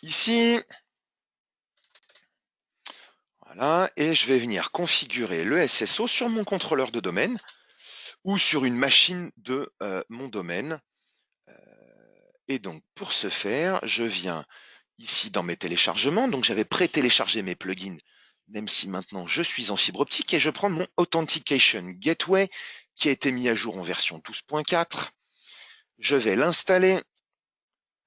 ici. Voilà, et je vais venir configurer le SSO sur mon contrôleur de domaine ou sur une machine de mon domaine. Et donc, pour ce faire, je viens ici dans mes téléchargements. Donc, j'avais pré-téléchargé mes plugins, même si maintenant je suis en fibre optique, et je prends mon Authentication Gateway qui a été mis à jour en version 12.4. Je vais l'installer.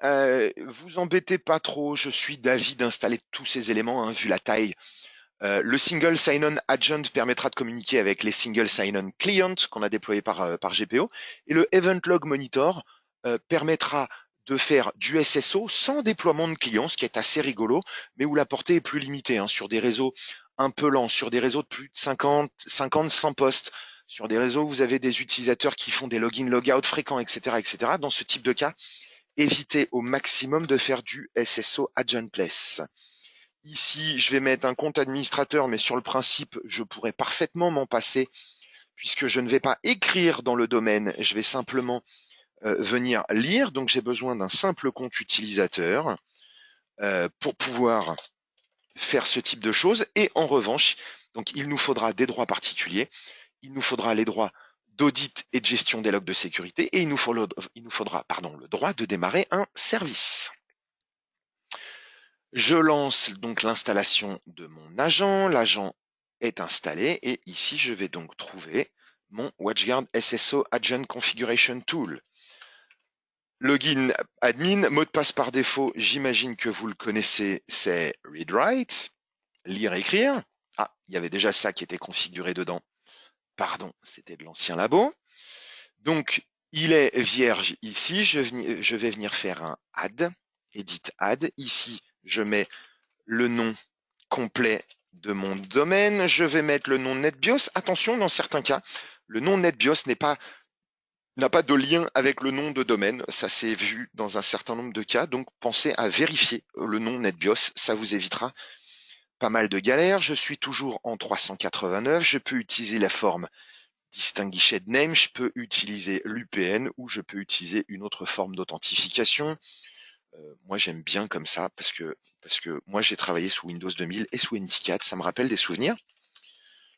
Vous embêtez pas trop, je suis d'avis d'installer tous ces éléments, hein, vu la taille. Le Single Sign-On Agent permettra de communiquer avec les Single Sign-On Client qu'on a déployé par GPO. Et le Event Log Monitor permettra de faire du SSO sans déploiement de clients, ce qui est assez rigolo, mais où la portée est plus limitée, hein, sur des réseaux un peu lent, sur des réseaux de plus de 50, 100 postes, sur des réseaux où vous avez des utilisateurs qui font des login, logout fréquents, etc., etc. Dans ce type de cas, évitez au maximum de faire du SSO agentless. Ici, je vais mettre un compte administrateur, mais sur le principe, je pourrais parfaitement m'en passer puisque je ne vais pas écrire dans le domaine, je vais simplement venir lire. Donc, j'ai besoin d'un simple compte utilisateur pour pouvoir faire ce type de choses. Et en revanche, donc, il nous faudra des droits particuliers, il nous faudra les droits d'audit et de gestion des logs de sécurité, et il nous faudra le droit de démarrer un service. Je lance donc l'installation de mon agent. L'agent est installé et ici, je vais donc trouver mon WatchGuard SSO Agent Configuration Tool. Login admin, mot de passe par défaut, j'imagine que vous le connaissez, c'est read-write, lire-écrire. Ah, il y avait déjà ça qui était configuré dedans. Pardon, c'était de l'ancien labo. Donc, il est vierge ici. Je vais venir faire un add, edit add. Ici, je mets le nom complet de mon domaine. Je vais mettre le nom NetBIOS. Attention, dans certains cas, le nom NetBIOS n'a pas de lien avec le nom de domaine. Ça s'est vu dans un certain nombre de cas. Donc, pensez à vérifier le nom NetBIOS. Ça vous évitera pas mal de galères. Je suis toujours en 389. Je peux utiliser la forme Distinguished Name. Je peux utiliser l'UPN ou je peux utiliser une autre forme d'authentification. Moi, j'aime bien comme ça parce que moi, j'ai travaillé sous Windows 2000 et sous NT4. Ça me rappelle des souvenirs.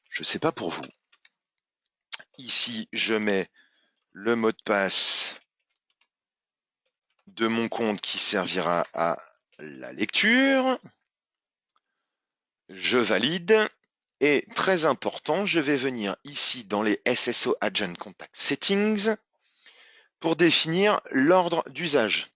Je ne sais pas pour vous. Ici, je mets le mot de passe de mon compte qui servira à la lecture. Je valide. Et très important, je vais venir ici dans les SSO Agent Contact Settings pour définir l'ordre d'usage.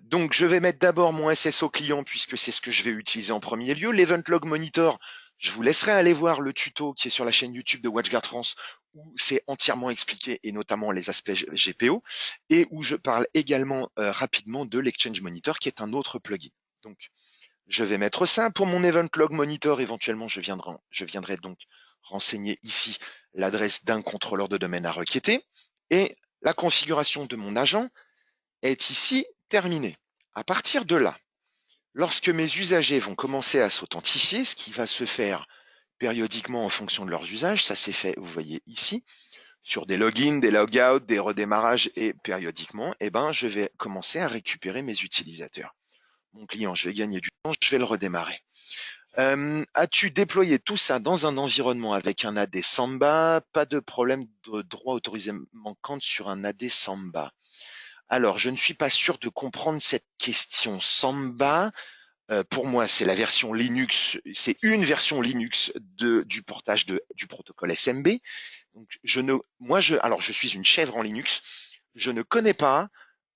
Donc, je vais mettre d'abord mon SSO client puisque c'est ce que je vais utiliser en premier lieu. L'Event Log Monitor, je vous laisserai aller voir le tuto qui est sur la chaîne YouTube de WatchGuard France où c'est entièrement expliqué et notamment les aspects GPO et où je parle également rapidement de l'Exchange Monitor qui est un autre plugin. Donc, je vais mettre ça. Pour mon Event Log Monitor, éventuellement, je viendrai donc renseigner ici l'adresse d'un contrôleur de domaine à requêter et la configuration de mon agent est ici terminée. À partir de là, lorsque mes usagers vont commencer à s'authentifier, ce qui va se faire périodiquement en fonction de leurs usages, ça s'est fait, vous voyez ici, sur des logins, des logouts, des redémarrages et périodiquement, je vais commencer à récupérer mes utilisateurs. Mon client, je vais gagner du temps, je vais le redémarrer. As-tu déployé tout ça dans un environnement avec un AD Samba? Pas de problème de droit autorisé manquante sur un AD Samba. Alors, je ne suis pas sûr de comprendre cette question. Samba, pour moi, c'est la version Linux, c'est une version Linux du portage du protocole SMB. Donc, alors, je suis une chèvre en Linux. Je ne connais pas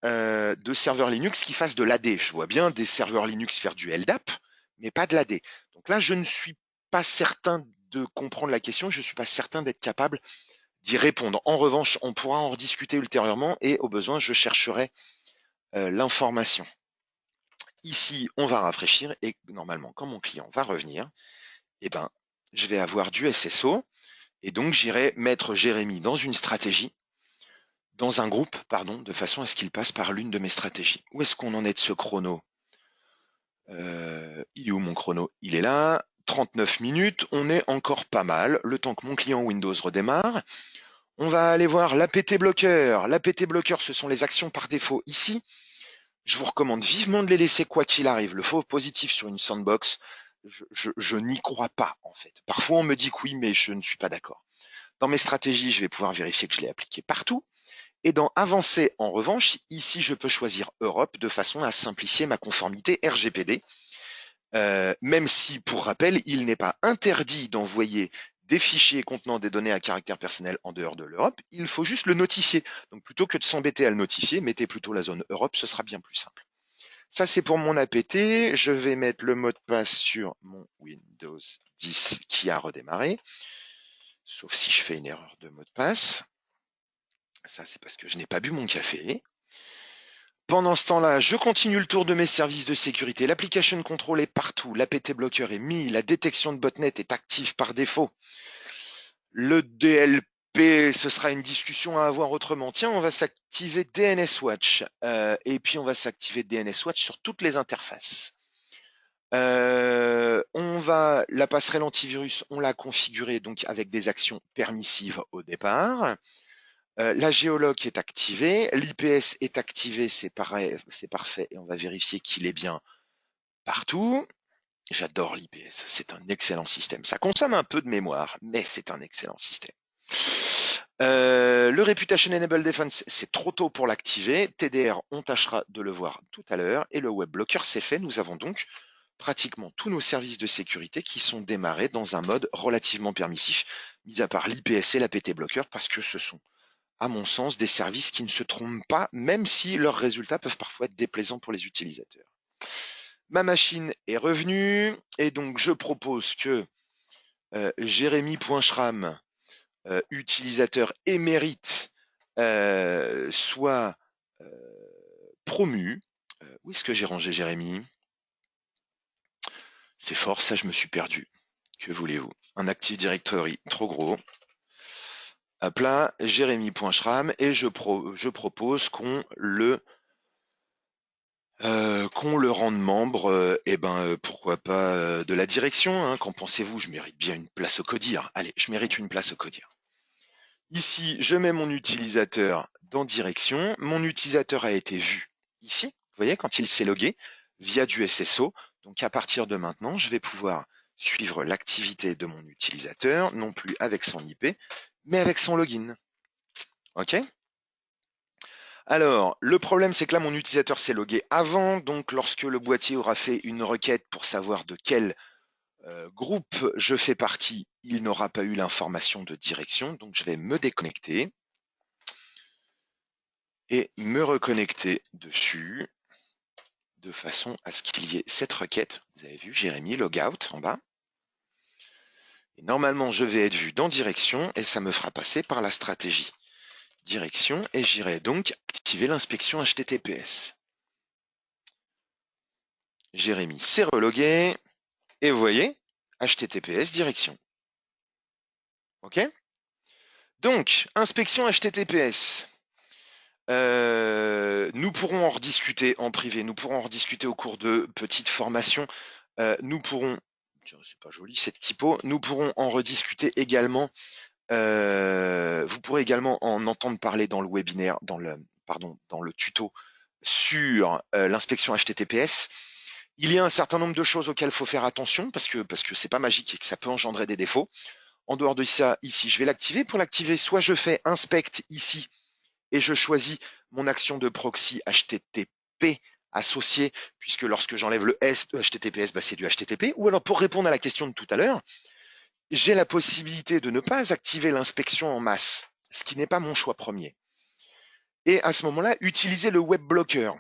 de serveur Linux qui fasse de l'AD. Je vois bien des serveurs Linux faire du LDAP, mais pas de l'AD. Donc là, je ne suis pas certain de comprendre la question. Je ne suis pas certain d'être capable d'y répondre. En revanche, on pourra en rediscuter ultérieurement et au besoin, je chercherai l'information. Ici, on va rafraîchir et normalement, quand mon client va revenir, je vais avoir du SSO et donc j'irai mettre Jérémy dans une stratégie, dans un groupe, pardon, de façon à ce qu'il passe par l'une de mes stratégies. Où est-ce qu'on en est de ce chrono? Il est où mon chrono? Il est là. 39 minutes, on est encore pas mal. Le temps que mon client Windows redémarre. On va aller voir l'APT bloqueur. L'APT bloqueur, ce sont les actions par défaut ici. Je vous recommande vivement de les laisser quoi qu'il arrive. Le faux positif sur une sandbox, je n'y crois pas en fait. Parfois on me dit que oui, mais je ne suis pas d'accord. Dans mes stratégies, je vais pouvoir vérifier que je l'ai appliqué partout. Et dans Avancer, en revanche, ici je peux choisir Europe de façon à simplifier ma conformité RGPD. Même si, pour rappel, il n'est pas interdit d'envoyer des fichiers contenant des données à caractère personnel en dehors de l'Europe, il faut juste le notifier. Donc plutôt que de s'embêter à le notifier, mettez plutôt la zone Europe, ce sera bien plus simple. Ça, c'est pour mon APT. Je vais mettre le mot de passe sur mon Windows 10 qui a redémarré, sauf si je fais une erreur de mot de passe. Ça, c'est parce que je n'ai pas bu mon café. Pendant ce temps-là, je continue le tour de mes services de sécurité. L'application control est partout, l'APT blocker est mis, la détection de botnet est active par défaut. Le DLP, ce sera une discussion à avoir autrement. Tiens, on va s'activer DNS Watch et puis on va s'activer DNS Watch sur toutes les interfaces. La passerelle antivirus, on l'a configurée donc avec des actions permissives au départ. La géologue est activée, l'IPS est activé, c'est pareil, c'est parfait, et on va vérifier qu'il est bien partout. J'adore l'IPS, c'est un excellent système. Ça consomme un peu de mémoire, mais c'est un excellent système. Le Reputation Enable Defense, c'est trop tôt pour l'activer. TDR, on tâchera de le voir tout à l'heure. Et le Web Blocker, c'est fait. Nous avons donc pratiquement tous nos services de sécurité qui sont démarrés dans un mode relativement permissif, mis à part l'IPS et l'APT Blocker, parce que ce sont, à mon sens, des services qui ne se trompent pas, même si leurs résultats peuvent parfois être déplaisants pour les utilisateurs. Ma machine est revenue, et donc je propose que Jérémy.schram, utilisateur émérite, soit promu. Où est-ce que j'ai rangé Jérémy? C'est fort, ça je me suis perdu. Que voulez-vous? Un Active Directory trop gros. Hop là, Jérémy.schram, et je propose qu'on le rende membre, pourquoi pas de la direction, hein, qu'en pensez-vous? Je mérite bien une place au CODIR. Allez, je mérite une place au CODIR. Ici, je mets mon utilisateur dans direction. Mon utilisateur a été vu ici, vous voyez, quand il s'est logué via du SSO. Donc à partir de maintenant, je vais pouvoir suivre l'activité de mon utilisateur, non plus avec son IP, mais avec son login. OK? Alors, le problème, c'est que là, mon utilisateur s'est logué avant. Donc, lorsque le boîtier aura fait une requête pour savoir de quel groupe je fais partie, il n'aura pas eu l'information de direction. Donc, je vais me déconnecter et me reconnecter dessus de façon à ce qu'il y ait cette requête. Vous avez vu, Jérémy, logout en bas. Et normalement, je vais être vu dans direction et ça me fera passer par la stratégie direction et j'irai donc activer l'inspection HTTPS. Jérémy s'est relogué et vous voyez, HTTPS direction. OK? Donc, inspection HTTPS. Nous pourrons en rediscuter en privé, nous pourrons en rediscuter au cours de petites formations. Nous pourrons, c'est pas joli cette typo, nous pourrons en rediscuter également. Vous pourrez également en entendre parler dans le webinaire, dans le tuto sur l'inspection HTTPS. Il y a un certain nombre de choses auxquelles il faut faire attention parce que c'est pas magique et que ça peut engendrer des défauts. En dehors de ça, ici, je vais l'activer. Pour l'activer, soit je fais inspect ici et je choisis mon action de proxy HTTP associée, puisque lorsque j'enlève le S de HTTPS, c'est du HTTP. Ou alors pour répondre à la question de tout à l'heure, j'ai la possibilité de ne pas activer l'inspection en masse, ce qui n'est pas mon choix premier. Et à ce moment-là, utiliser le web blocker.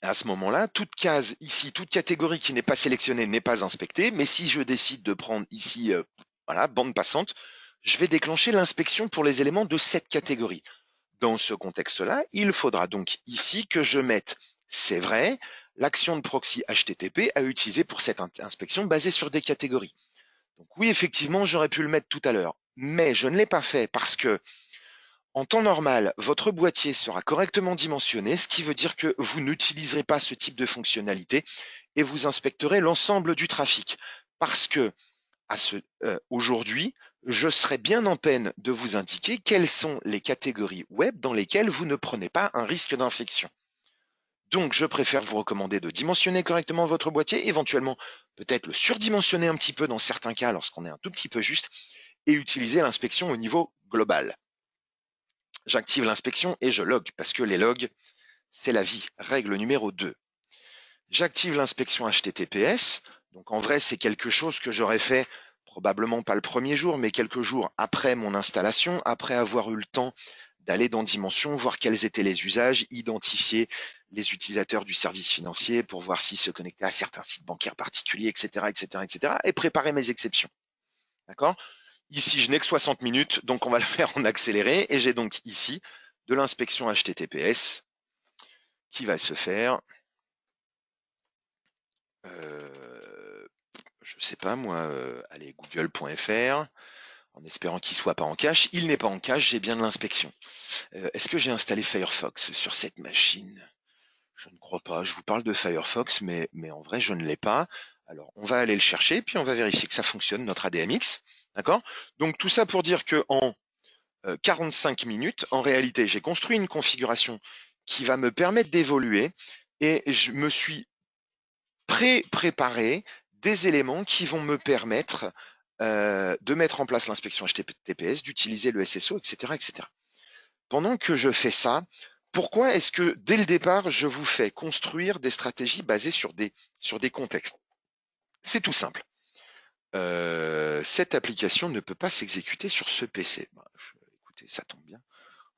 À ce moment-là, toute case ici, toute catégorie qui n'est pas sélectionnée n'est pas inspectée, mais si je décide de prendre ici, bande passante, je vais déclencher l'inspection pour les éléments de cette catégorie. Dans ce contexte-là, il faudra donc ici que je mette, c'est vrai, l'action de proxy HTTP à utiliser pour cette inspection basée sur des catégories. Donc oui, effectivement, j'aurais pu le mettre tout à l'heure, mais je ne l'ai pas fait parce que en temps normal, votre boîtier sera correctement dimensionné, ce qui veut dire que vous n'utiliserez pas ce type de fonctionnalité et vous inspecterez l'ensemble du trafic. Parce que aujourd'hui, je serai bien en peine de vous indiquer quelles sont les catégories web dans lesquelles vous ne prenez pas un risque d'infection. Donc, je préfère vous recommander de dimensionner correctement votre boîtier, éventuellement peut-être le surdimensionner un petit peu dans certains cas lorsqu'on est un tout petit peu juste, et utiliser l'inspection au niveau global. J'active l'inspection et je log, parce que les logs, c'est la vie. Règle numéro 2. J'active l'inspection HTTPS. Donc en vrai, c'est quelque chose que j'aurais fait probablement pas le premier jour, mais quelques jours après mon installation, après avoir eu le temps d'aller dans Dimension, voir quels étaient les usages, identifier les utilisateurs du service financier pour voir s'ils se connectaient à certains sites bancaires particuliers, etc., etc., etc., et préparer mes exceptions. D'accord ? Ici, je n'ai que 60 minutes, donc on va le faire en accéléré. Et j'ai donc ici de l'inspection HTTPS qui va se faire, je sais pas moi, allez, google.fr, en espérant qu'il soit pas en cache. Il n'est pas en cache, j'ai bien de l'inspection. Est-ce que j'ai installé Firefox sur cette machine? Je ne crois pas. Je vous parle de Firefox, mais en vrai, je ne l'ai pas. Alors, on va aller le chercher, puis on va vérifier que ça fonctionne, notre ADMX. D'accord? Donc, tout ça pour dire que en 45 minutes, en réalité, j'ai construit une configuration qui va me permettre d'évoluer et je me suis préparé des éléments qui vont me permettre de mettre en place l'inspection HTTPS, d'utiliser le SSO, etc., etc. Pendant que je fais ça, pourquoi est-ce que dès le départ, je vous fais construire des stratégies basées sur des contextes? C'est tout simple. Cette application ne peut pas s'exécuter sur ce PC. Écoutez, ça tombe bien.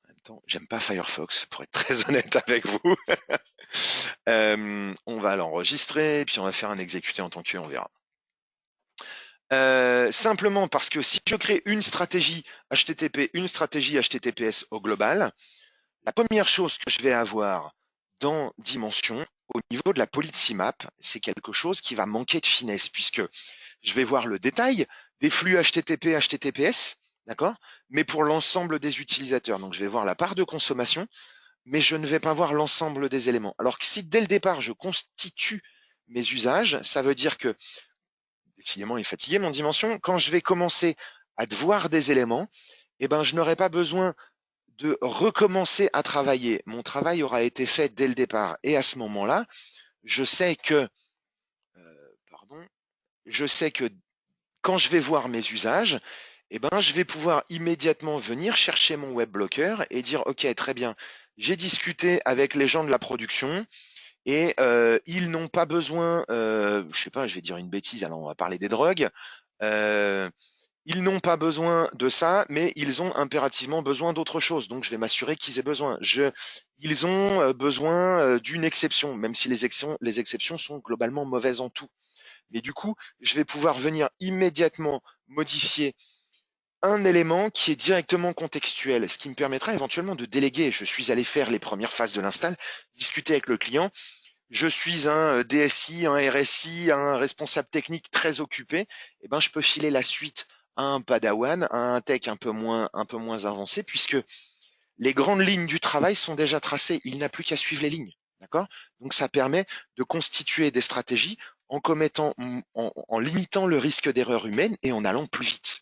En même temps, j'aime pas Firefox, pour être très honnête avec vous. On va l'enregistrer, puis on va faire un exécuté en tant que, on verra. Simplement parce que si je crée une stratégie HTTP, une stratégie HTTPS au global, la première chose que je vais avoir dans Dimension, au niveau de la policy map, c'est quelque chose qui va manquer de finesse, puisque je vais voir le détail des flux HTTP, HTTPS, d'accord? Mais pour l'ensemble des utilisateurs. Donc, je vais voir la part de consommation, mais je ne vais pas voir l'ensemble des éléments. Alors que si dès le départ, je constitue mes usages, ça veut dire que, décidément, il est fatigué, mon Dimension, quand je vais commencer à devoir des éléments, eh ben, je n'aurai pas besoin de recommencer à travailler. Mon travail aura été fait dès le départ. Et à ce moment-là, je sais que, pardon, je sais que quand je vais voir mes usages, eh ben, je vais pouvoir immédiatement venir chercher mon web blocker et dire, OK, très bien, j'ai discuté avec les gens de la production et ils n'ont pas besoin, je sais pas, je vais dire une bêtise, alors on va parler des drogues. Euh, Ils n'ont pas besoin de ça, mais ils ont impérativement besoin d'autre chose. Donc, je vais m'assurer qu'ils aient besoin. Ils ont besoin d'une exception, même si les exceptions sont globalement mauvaises en tout. Mais du coup, je vais pouvoir venir immédiatement modifier un élément qui est directement contextuel, ce qui me permettra éventuellement de déléguer. Je suis allé faire les premières phases de l'install, discuter avec le client. Je suis un DSI, un RSI, un responsable technique très occupé. Eh ben, je peux filer la suite à un padawan, à un tech un peu moins avancé, puisque les grandes lignes du travail sont déjà tracées. Il n'a plus qu'à suivre les lignes. D'accord? Donc, ça permet de constituer des stratégies en commettant, en limitant le risque d'erreur humaine et en allant plus vite.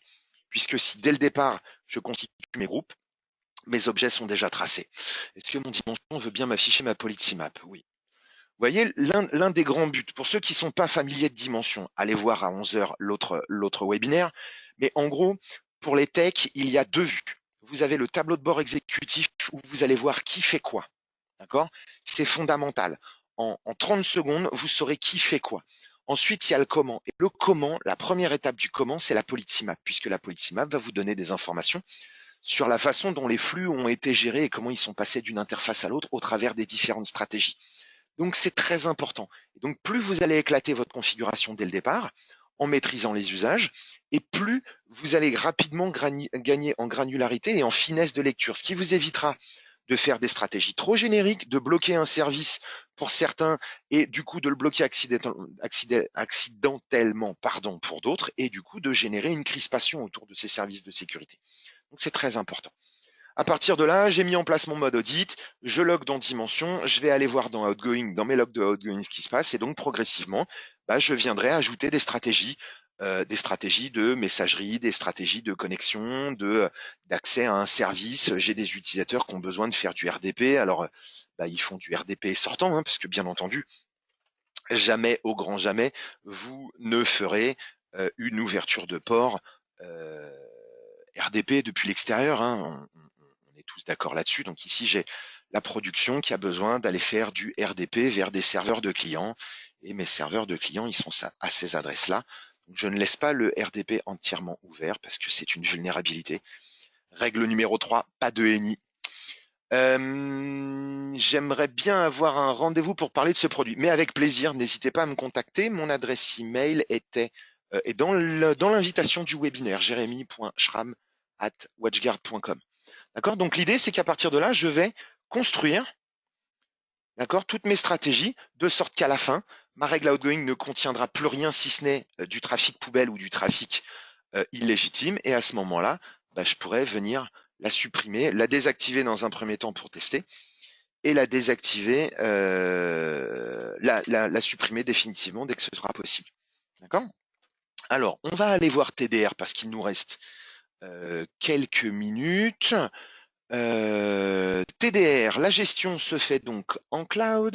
Puisque si dès le départ, je constitue mes groupes, mes objets sont déjà tracés. Est-ce que mon dimension veut bien m'afficher ma policy map? Oui. Vous voyez, l'un des grands buts, pour ceux qui ne sont pas familiers de Dimension, allez voir à 11 heures l'autre webinaire, mais en gros, pour les techs, il y a deux vues. Vous avez le tableau de bord exécutif où vous allez voir qui fait quoi. D'accord? C'est fondamental. En 30 secondes, vous saurez qui fait quoi. Ensuite, il y a le comment. Et le comment, la première étape du comment, c'est la policy map, puisque la policy map va vous donner des informations sur la façon dont les flux ont été gérés et comment ils sont passés d'une interface à l'autre au travers des différentes stratégies. Donc, c'est très important. Et donc, plus vous allez éclater votre configuration dès le départ, en maîtrisant les usages, et plus vous allez rapidement gagner en granularité et en finesse de lecture, ce qui vous évitera de faire des stratégies trop génériques, de bloquer un service pour certains et du coup de le bloquer accidentellement pour d'autres et du coup de générer une crispation autour de ces services de sécurité. Donc c'est très important. À partir de là, j'ai mis en place mon mode audit, je log dans Dimension, je vais aller voir dans Outgoing, dans mes logs de Outgoing ce qui se passe, et donc progressivement, je viendrai ajouter des stratégies de messagerie, des stratégies de connexion, d'accès à un service. J'ai des utilisateurs qui ont besoin de faire du RDP, alors ils font du RDP sortant, hein, parce que bien entendu, jamais, au grand jamais, vous ne ferez une ouverture de port RDP depuis l'extérieur, hein, on est tous d'accord là-dessus. Donc ici, j'ai la production qui a besoin d'aller faire du RDP vers des serveurs de clients. Et mes serveurs de clients, ils sont à ces adresses-là. Donc je ne laisse pas le RDP entièrement ouvert parce que c'est une vulnérabilité. Règle numéro 3, pas de NI. J'aimerais bien avoir un rendez-vous pour parler de ce produit, mais avec plaisir, n'hésitez pas à me contacter. Mon adresse email est dans l'invitation du webinaire, jeremy.schram@watchguard.com. D'accord? Donc l'idée, c'est qu'à partir de là, je vais construire, d'accord, toutes mes stratégies, de sorte qu'à la fin, ma règle outgoing ne contiendra plus rien si ce n'est du trafic poubelle ou du trafic illégitime. Et à ce moment-là, bah, je pourrais venir la supprimer, la désactiver dans un premier temps pour tester, et la désactiver, la supprimer définitivement dès que ce sera possible. D'accord? Alors, on va aller voir TDR parce qu'il nous reste quelques minutes. TDR, la gestion se fait donc en cloud.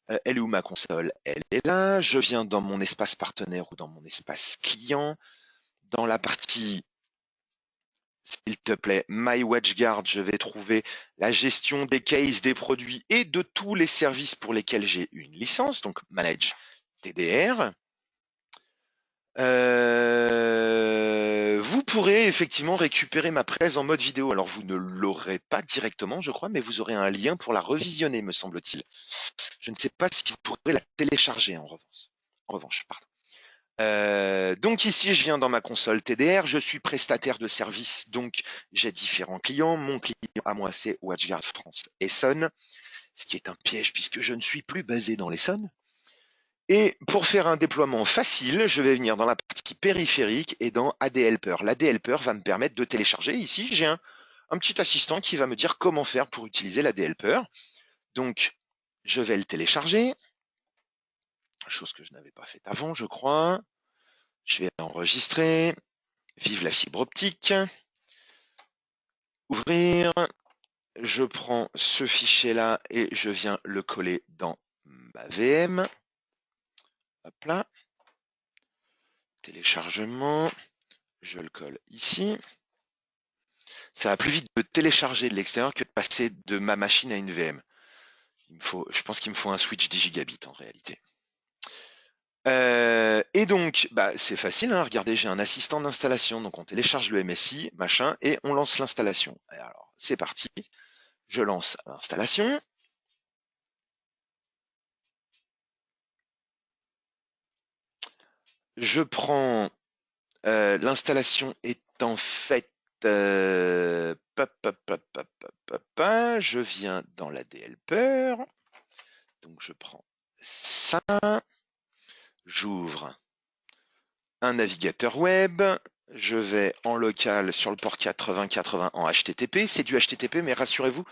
Elle est où ma console? Elle est là. Je viens dans mon espace partenaire ou dans mon espace client. Dans la partie, s'il te plaît, My WatchGuard, je vais trouver la gestion des cases, des produits et de tous les services pour lesquels j'ai une licence, donc Manage TDR. Vous pourrez effectivement récupérer ma presse en mode vidéo. Alors vous ne l'aurez pas directement, je crois, mais vous aurez un lien pour la revisionner, me semble-t-il. Je ne sais pas si vous pourrez la télécharger en revanche. Pardon. Donc ici, je viens dans ma console TDR, je suis prestataire de service, donc j'ai différents clients. Mon client à moi, c'est WatchGuard France Essonne, ce qui est un piège puisque je ne suis plus basé dans l'Essonne. Et pour faire un déploiement facile, je vais venir dans la partie périphérique et dans AD Helper. L'AD Helper va me permettre de télécharger. Ici, j'ai un petit assistant qui va me dire comment faire pour utiliser l'AD Helper. Donc, je vais le télécharger, chose que je n'avais pas faite avant, je crois. Je vais enregistrer. Vive la fibre optique. Ouvrir. Je prends ce fichier-là et je viens le coller dans ma VM. Hop là. Téléchargement. Je le colle ici. Ça va plus vite de télécharger de l'extérieur que de passer de ma machine à une VM. Je pense qu'il me faut un switch 10 gigabits en réalité. Et donc, bah, c'est facile, hein, regardez, j'ai un assistant d'installation, donc on télécharge le MSI, machin, et on lance l'installation. Alors, c'est parti, je lance l'installation. Je prends, l'installation étant faite, je viens dans la DLPer, donc je prends ça, j'ouvre un navigateur web, je vais en local sur le port 8080 en HTTP, c'est du HTTP mais rassurez-vous,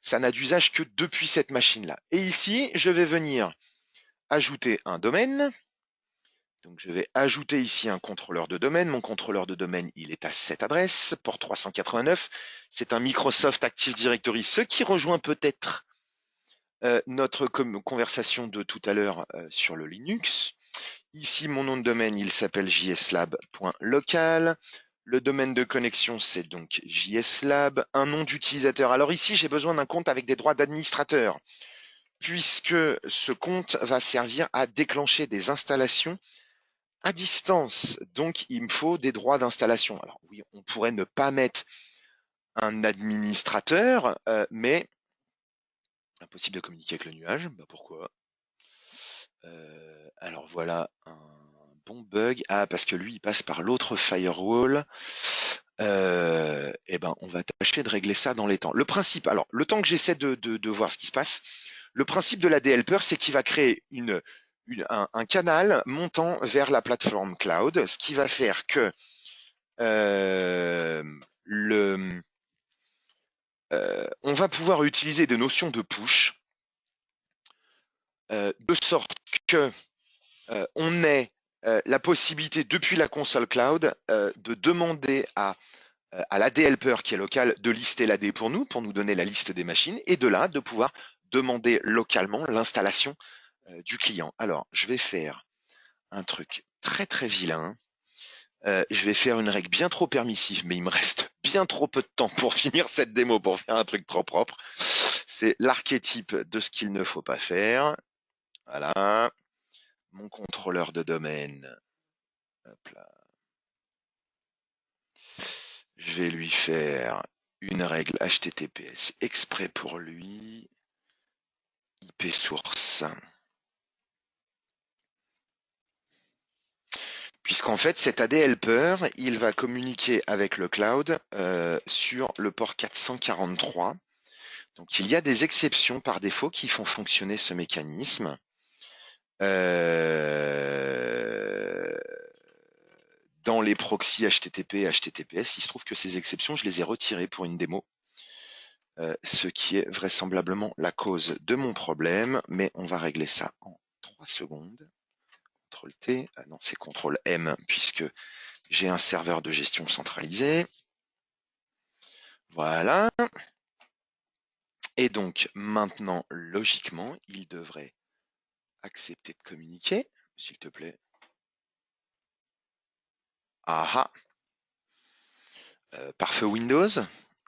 ça n'a d'usage que depuis cette machine-là. Et ici, je vais venir ajouter un domaine. Donc je vais ajouter ici un contrôleur de domaine. Mon contrôleur de domaine, il est à cette adresse, port 389. C'est un Microsoft Active Directory, ce qui rejoint peut-être notre conversation de tout à l'heure sur le Linux. Ici, mon nom de domaine, il s'appelle jslab.local. Le domaine de connexion, c'est donc jslab. Un nom d'utilisateur. Alors ici, j'ai besoin d'un compte avec des droits d'administrateur, puisque ce compte va servir à déclencher des installations à distance. Donc, il me faut des droits d'installation. Alors oui, on pourrait ne pas mettre un administrateur, mais impossible de communiquer avec le nuage. Bah pourquoi? Alors voilà un bon bug. Ah, parce que lui, il passe par l'autre firewall. Eh ben, on va tâcher de régler ça dans les temps. Le principe, alors, le temps que j'essaie de voir ce qui se passe, le principe de la DLPer, c'est qu'il va créer un canal montant vers la plateforme cloud, ce qui va faire que on va pouvoir utiliser des notions de push, de sorte que on ait la possibilité depuis la console cloud de demander à l'AD Helper qui est local de lister l'AD pour nous donner la liste des machines, et de là de pouvoir demander localement l'installation du client. Alors, je vais faire un truc très très vilain. Je vais faire une règle bien trop permissive, mais il me reste bien trop peu de temps pour finir cette démo, pour faire un truc trop propre. C'est l'archétype de ce qu'il ne faut pas faire. Voilà. Mon contrôleur de domaine. Hop là. Je vais lui faire une règle HTTPS exprès pour lui. IP source. Puisqu'en fait, cet AD Helper, il va communiquer avec le cloud sur le port 443. Donc il y a des exceptions par défaut qui font fonctionner ce mécanisme. Dans les proxys HTTP et HTTPS, il se trouve que ces exceptions, je les ai retirées pour une démo, ce qui est vraisemblablement la cause de mon problème, mais on va régler ça en 3 secondes. CTRL-T, ah non, c'est CTRL-M, puisque j'ai un serveur de gestion centralisé. Voilà. Et donc, maintenant, logiquement, il devrait accepter de communiquer, s'il te plaît. Ah ah. Pare-feu Windows.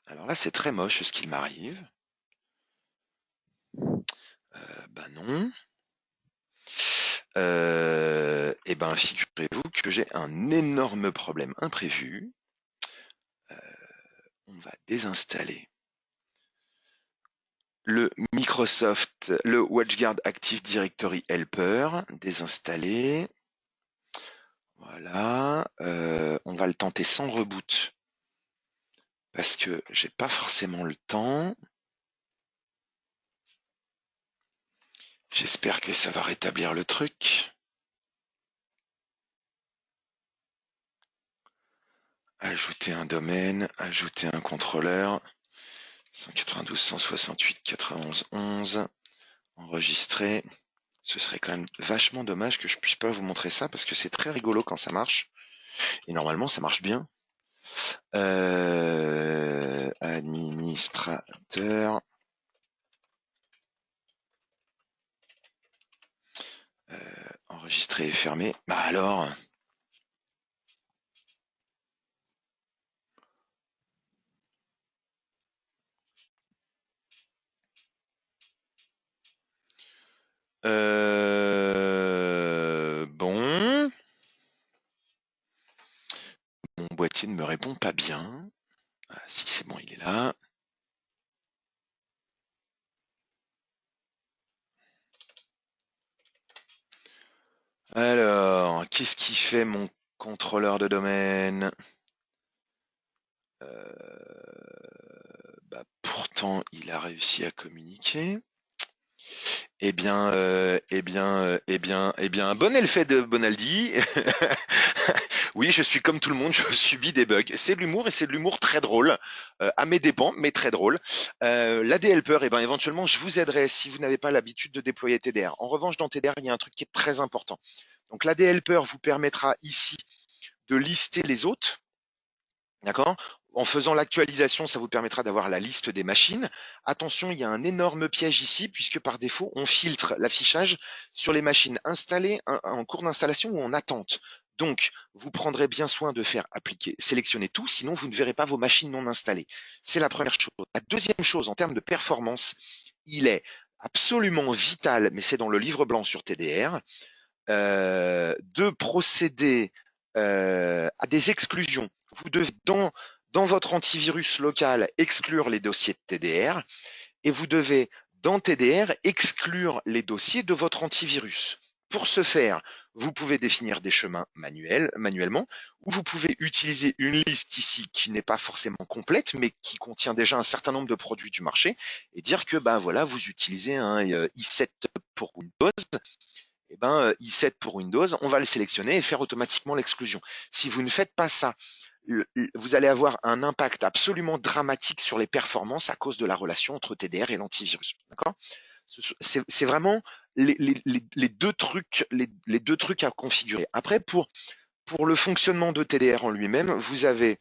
Alors là, c'est très moche ce qu'il m'arrive. Ben non. Et ben, figurez-vous que j'ai un énorme problème imprévu. On va désinstaller le Microsoft, le WatchGuard Active Directory Helper, désinstaller. Voilà. On va le tenter sans reboot parce que j'ai pas forcément le temps. J'espère que ça va rétablir le truc. Ajouter un domaine, ajouter un contrôleur. 192.168.91.11. Enregistrer. Ce serait quand même vachement dommage que je puisse pas vous montrer ça parce que c'est très rigolo quand ça marche. Et normalement, ça marche bien. Administrateur. Enregistrer et fermer. Bah alors. Bon. Mon boîtier ne me répond pas bien. Ah, si c'est bon, il est là. Alors, qu'est-ce qui fait mon contrôleur de domaine? Pourtant, il a réussi à communiquer. Bon effet de Bonaldi. Oui, je suis comme tout le monde, je subis des bugs. C'est de l'humour et c'est de l'humour très drôle, à mes dépens, mais très drôle. L'AD Helper, éventuellement, je vous aiderai si vous n'avez pas l'habitude de déployer TDR. En revanche, dans TDR, il y a un truc qui est très important. Donc, l'AD Helper vous permettra ici de lister les hôtes. D'accord? En faisant l'actualisation, ça vous permettra d'avoir la liste des machines. Attention, il y a un énorme piège ici, puisque par défaut, on filtre l'affichage sur les machines installées en cours d'installation ou en attente. Donc, vous prendrez bien soin de faire appliquer, sélectionner tout, sinon vous ne verrez pas vos machines non installées. C'est la première chose. La deuxième chose, en termes de performance, il est absolument vital, mais c'est dans le livre blanc sur TDR, de procéder à des exclusions. Vous devez, dans votre antivirus local, exclure les dossiers de TDR et vous devez, dans TDR, exclure les dossiers de votre antivirus. Pour ce faire, vous pouvez définir des chemins manuellement, ou vous pouvez utiliser une liste ici qui n'est pas forcément complète, mais qui contient déjà un certain nombre de produits du marché, et dire que voilà, vous utilisez un i7 pour Windows, i7 pour Windows, on va le sélectionner et faire automatiquement l'exclusion. Si vous ne faites pas ça, vous allez avoir un impact absolument dramatique sur les performances à cause de la relation entre TDR et l'antivirus. D'accord? C'est vraiment les deux trucs à configurer. Après, pour le fonctionnement de TDR en lui-même, vous avez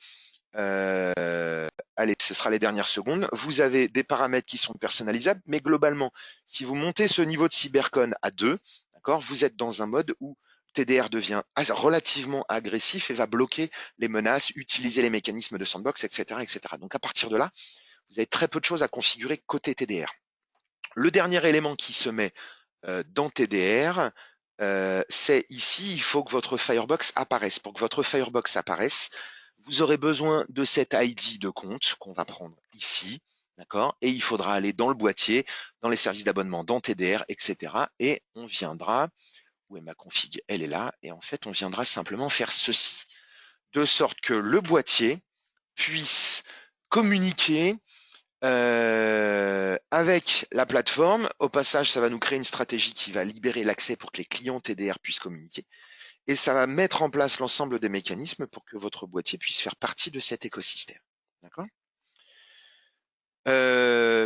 allez, ce sera les dernières secondes. Vous avez des paramètres qui sont personnalisables, mais globalement, si vous montez ce niveau de cybercon à 2, d'accord, vous êtes dans un mode où TDR devient relativement agressif et va bloquer les menaces, utiliser les mécanismes de sandbox, etc., etc. Donc à partir de là, vous avez très peu de choses à configurer côté TDR. Le dernier élément qui se met dans TDR, c'est ici, il faut que votre Firebox apparaisse. Pour que votre Firebox apparaisse, vous aurez besoin de cet ID de compte qu'on va prendre ici, d'accord? Et il faudra aller dans le boîtier, dans les services d'abonnement, dans TDR, etc. Et on viendra, où est ma config? Elle est là. Et en fait, on viendra simplement faire ceci, de sorte que le boîtier puisse communiquer Avec la plateforme, au passage, ça va nous créer une stratégie qui va libérer l'accès pour que les clients TDR puissent communiquer. Et ça va mettre en place l'ensemble des mécanismes pour que votre boîtier puisse faire partie de cet écosystème. D'accord?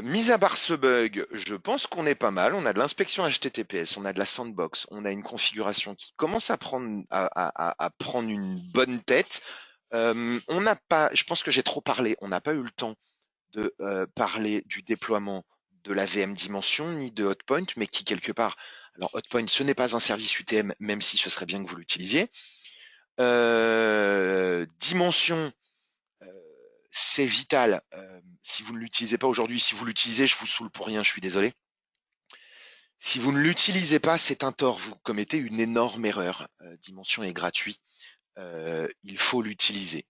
Mis à part ce bug, je pense qu'on est pas mal. On a de l'inspection HTTPS, on a de la sandbox, on a une configuration qui commence à prendre, à prendre une bonne tête. On n'a pas, je pense que j'ai trop parlé, on n'a pas eu le temps de parler du déploiement de la VM Dimension ni de Hotpoint, mais qui quelque part, alors Hotpoint, ce n'est pas un service UTM, même si ce serait bien que vous l'utilisiez. Dimension, c'est vital. Si vous ne l'utilisez pas aujourd'hui, si vous l'utilisez, je vous saoule pour rien, je suis désolé. Si vous ne l'utilisez pas, c'est un tort. Vous commettez une énorme erreur. Dimension est gratuit. Il faut l'utiliser.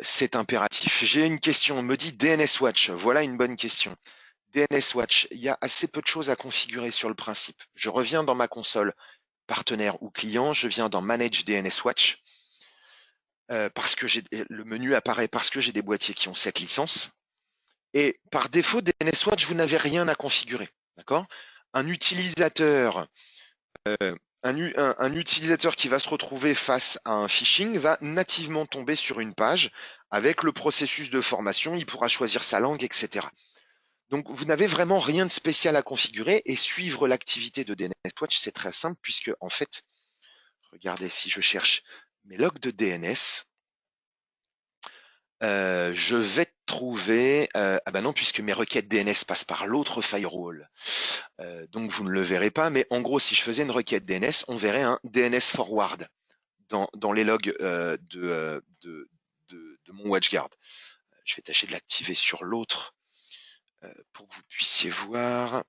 C'est impératif. J'ai une question. On me dit DNS Watch. Voilà une bonne question. DNS Watch, il y a assez peu de choses à configurer sur le principe. Je reviens dans ma console partenaire ou client, je viens dans Manage DNS Watch. Parce que le menu apparaît parce que j'ai des boîtiers qui ont cette licence. Et par défaut, DNS Watch, vous n'avez rien à configurer. D'accord? Un utilisateur, un utilisateur qui va se retrouver face à un phishing va nativement tomber sur une page avec le processus de formation, il pourra choisir sa langue, etc. Donc vous n'avez vraiment rien de spécial à configurer et suivre l'activité de DNS Watch, c'est très simple puisque en fait, regardez si je cherche mes logs de DNS, je vais trouver, ah bah non, puisque mes requêtes DNS passent par l'autre firewall. Donc vous ne le verrez pas, mais en gros, si je faisais une requête DNS, on verrait un DNS forward dans les logs de mon WatchGuard. Je vais tâcher de l'activer sur l'autre pour que vous puissiez voir.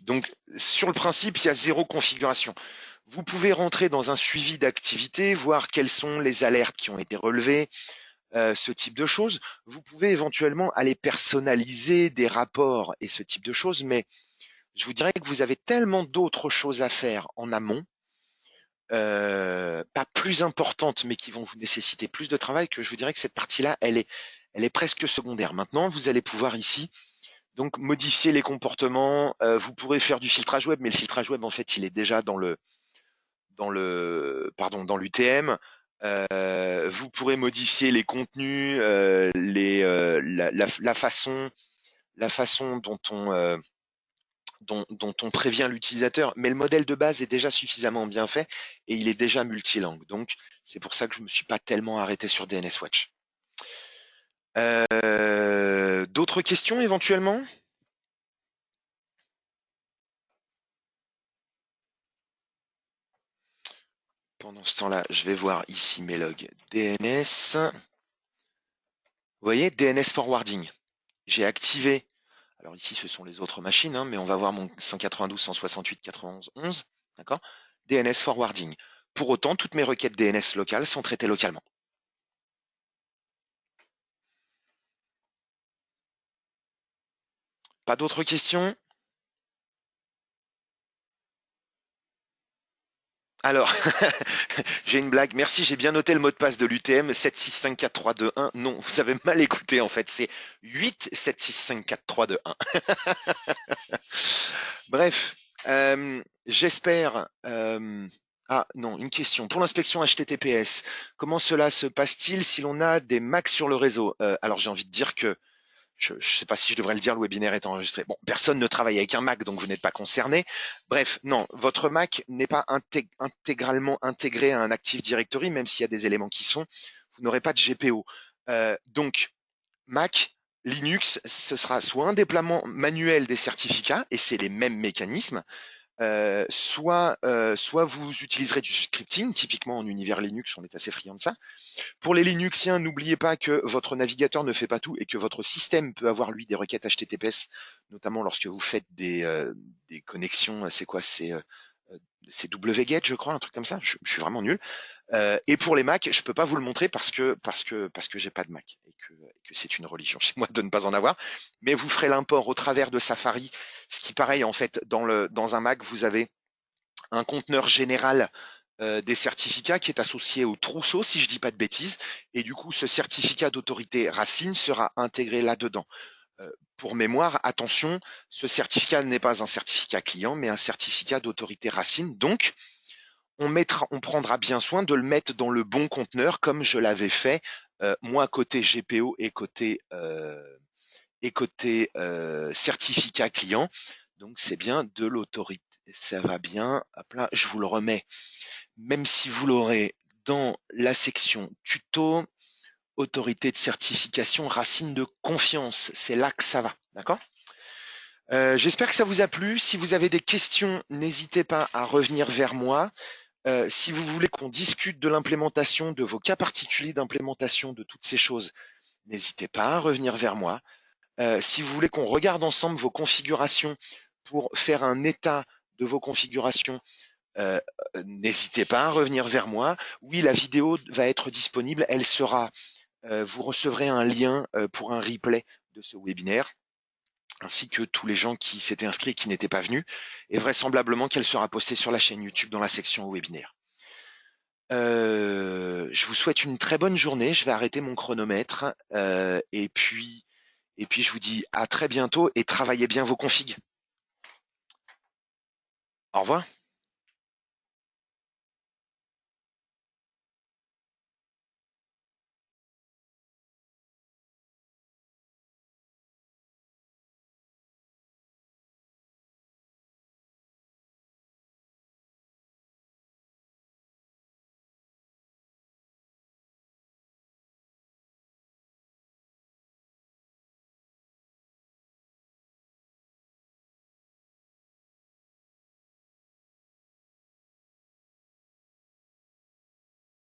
Donc sur le principe, il y a zéro configuration. Vous pouvez rentrer dans un suivi d'activité, voir quelles sont les alertes qui ont été relevées, ce type de choses. Vous pouvez éventuellement aller personnaliser des rapports et ce type de choses, mais je vous dirais que vous avez tellement d'autres choses à faire en amont, pas plus importantes, mais qui vont vous nécessiter plus de travail, que je vous dirais que cette partie-là, elle est presque secondaire. Maintenant, vous allez pouvoir ici donc modifier les comportements. Vous pourrez faire du filtrage web, mais le filtrage web, en fait, il est déjà dans l'UTM. Vous pourrez modifier les contenus, la façon dont on prévient l'utilisateur, mais le modèle de base est déjà suffisamment bien fait et il est déjà multilangue. Donc, c'est pour ça que je ne me suis pas tellement arrêté sur DNS Watch. D'autres questions éventuellement? Pendant ce temps-là, je vais voir ici mes logs DNS. Vous voyez, DNS forwarding. J'ai activé. Alors ici, ce sont les autres machines, hein, mais on va voir mon 192.168.91.11. D'accord? DNS forwarding. Pour autant, toutes mes requêtes DNS locales sont traitées localement. Pas d'autres questions? Alors, j'ai une blague. Merci, j'ai bien noté le mot de passe de l'UTM 7654321. Non, vous avez mal écouté en fait. C'est 8765431. Bref, j'espère. Ah non, une question. Pour l'inspection HTTPS, comment cela se passe-t-il si l'on a des Macs sur le réseau? Alors j'ai envie de dire que je ne sais pas si je devrais le dire, le webinaire est enregistré. Bon, personne ne travaille avec un Mac, donc vous n'êtes pas concerné. Bref, non, votre Mac n'est pas intégralement intégré à un Active Directory, même s'il y a des éléments qui sont. Vous n'aurez pas de GPO. Donc, Mac, Linux, ce sera soit un déploiement manuel des certificats, et c'est les mêmes mécanismes, soit vous utiliserez du scripting, typiquement en univers Linux, on est assez friand de ça. Pour les Linuxiens, n'oubliez pas que votre navigateur ne fait pas tout et que votre système peut avoir lui des requêtes HTTPS, notamment lorsque vous faites des connexions, c'est quoi, c'est wget, je crois, un truc comme ça. Je suis vraiment nul. Et pour les Mac, je peux pas vous le montrer parce que j'ai pas de Mac et que c'est une religion chez moi de ne pas en avoir. Mais vous ferez l'import au travers de Safari, ce qui pareil en fait dans un Mac vous avez un conteneur général des certificats qui est associé au trousseau, si je dis pas de bêtises, et du coup, ce certificat d'autorité Racine sera intégré là-dedans. Pour mémoire, attention, ce certificat n'est pas un certificat client, mais un certificat d'autorité Racine. Donc, on prendra bien soin de le mettre dans le bon conteneur, comme je l'avais fait moi côté GPO et côté certificat client. Donc c'est bien de l'autorité, ça va bien. Hop là, je vous le remets, même si vous l'aurez dans la section tuto, autorité de certification, racine de confiance, c'est là que ça va, d'accord? J'espère que ça vous a plu. Si vous avez des questions, n'hésitez pas à revenir vers moi. Si vous voulez qu'on discute de l'implémentation, de vos cas particuliers d'implémentation de toutes ces choses, n'hésitez pas à revenir vers moi. Si vous voulez qu'on regarde ensemble vos configurations pour faire un état de vos configurations, n'hésitez pas à revenir vers moi. Oui, la vidéo va être disponible. Elle sera, vous recevrez un lien pour un replay de ce webinaire, ainsi que tous les gens qui s'étaient inscrits et qui n'étaient pas venus. Et vraisemblablement qu'elle sera postée sur la chaîne YouTube dans la section webinaire. Je vous souhaite une très bonne journée. Je vais arrêter mon chronomètre et puis je vous dis à très bientôt et travaillez bien vos configs. Au revoir.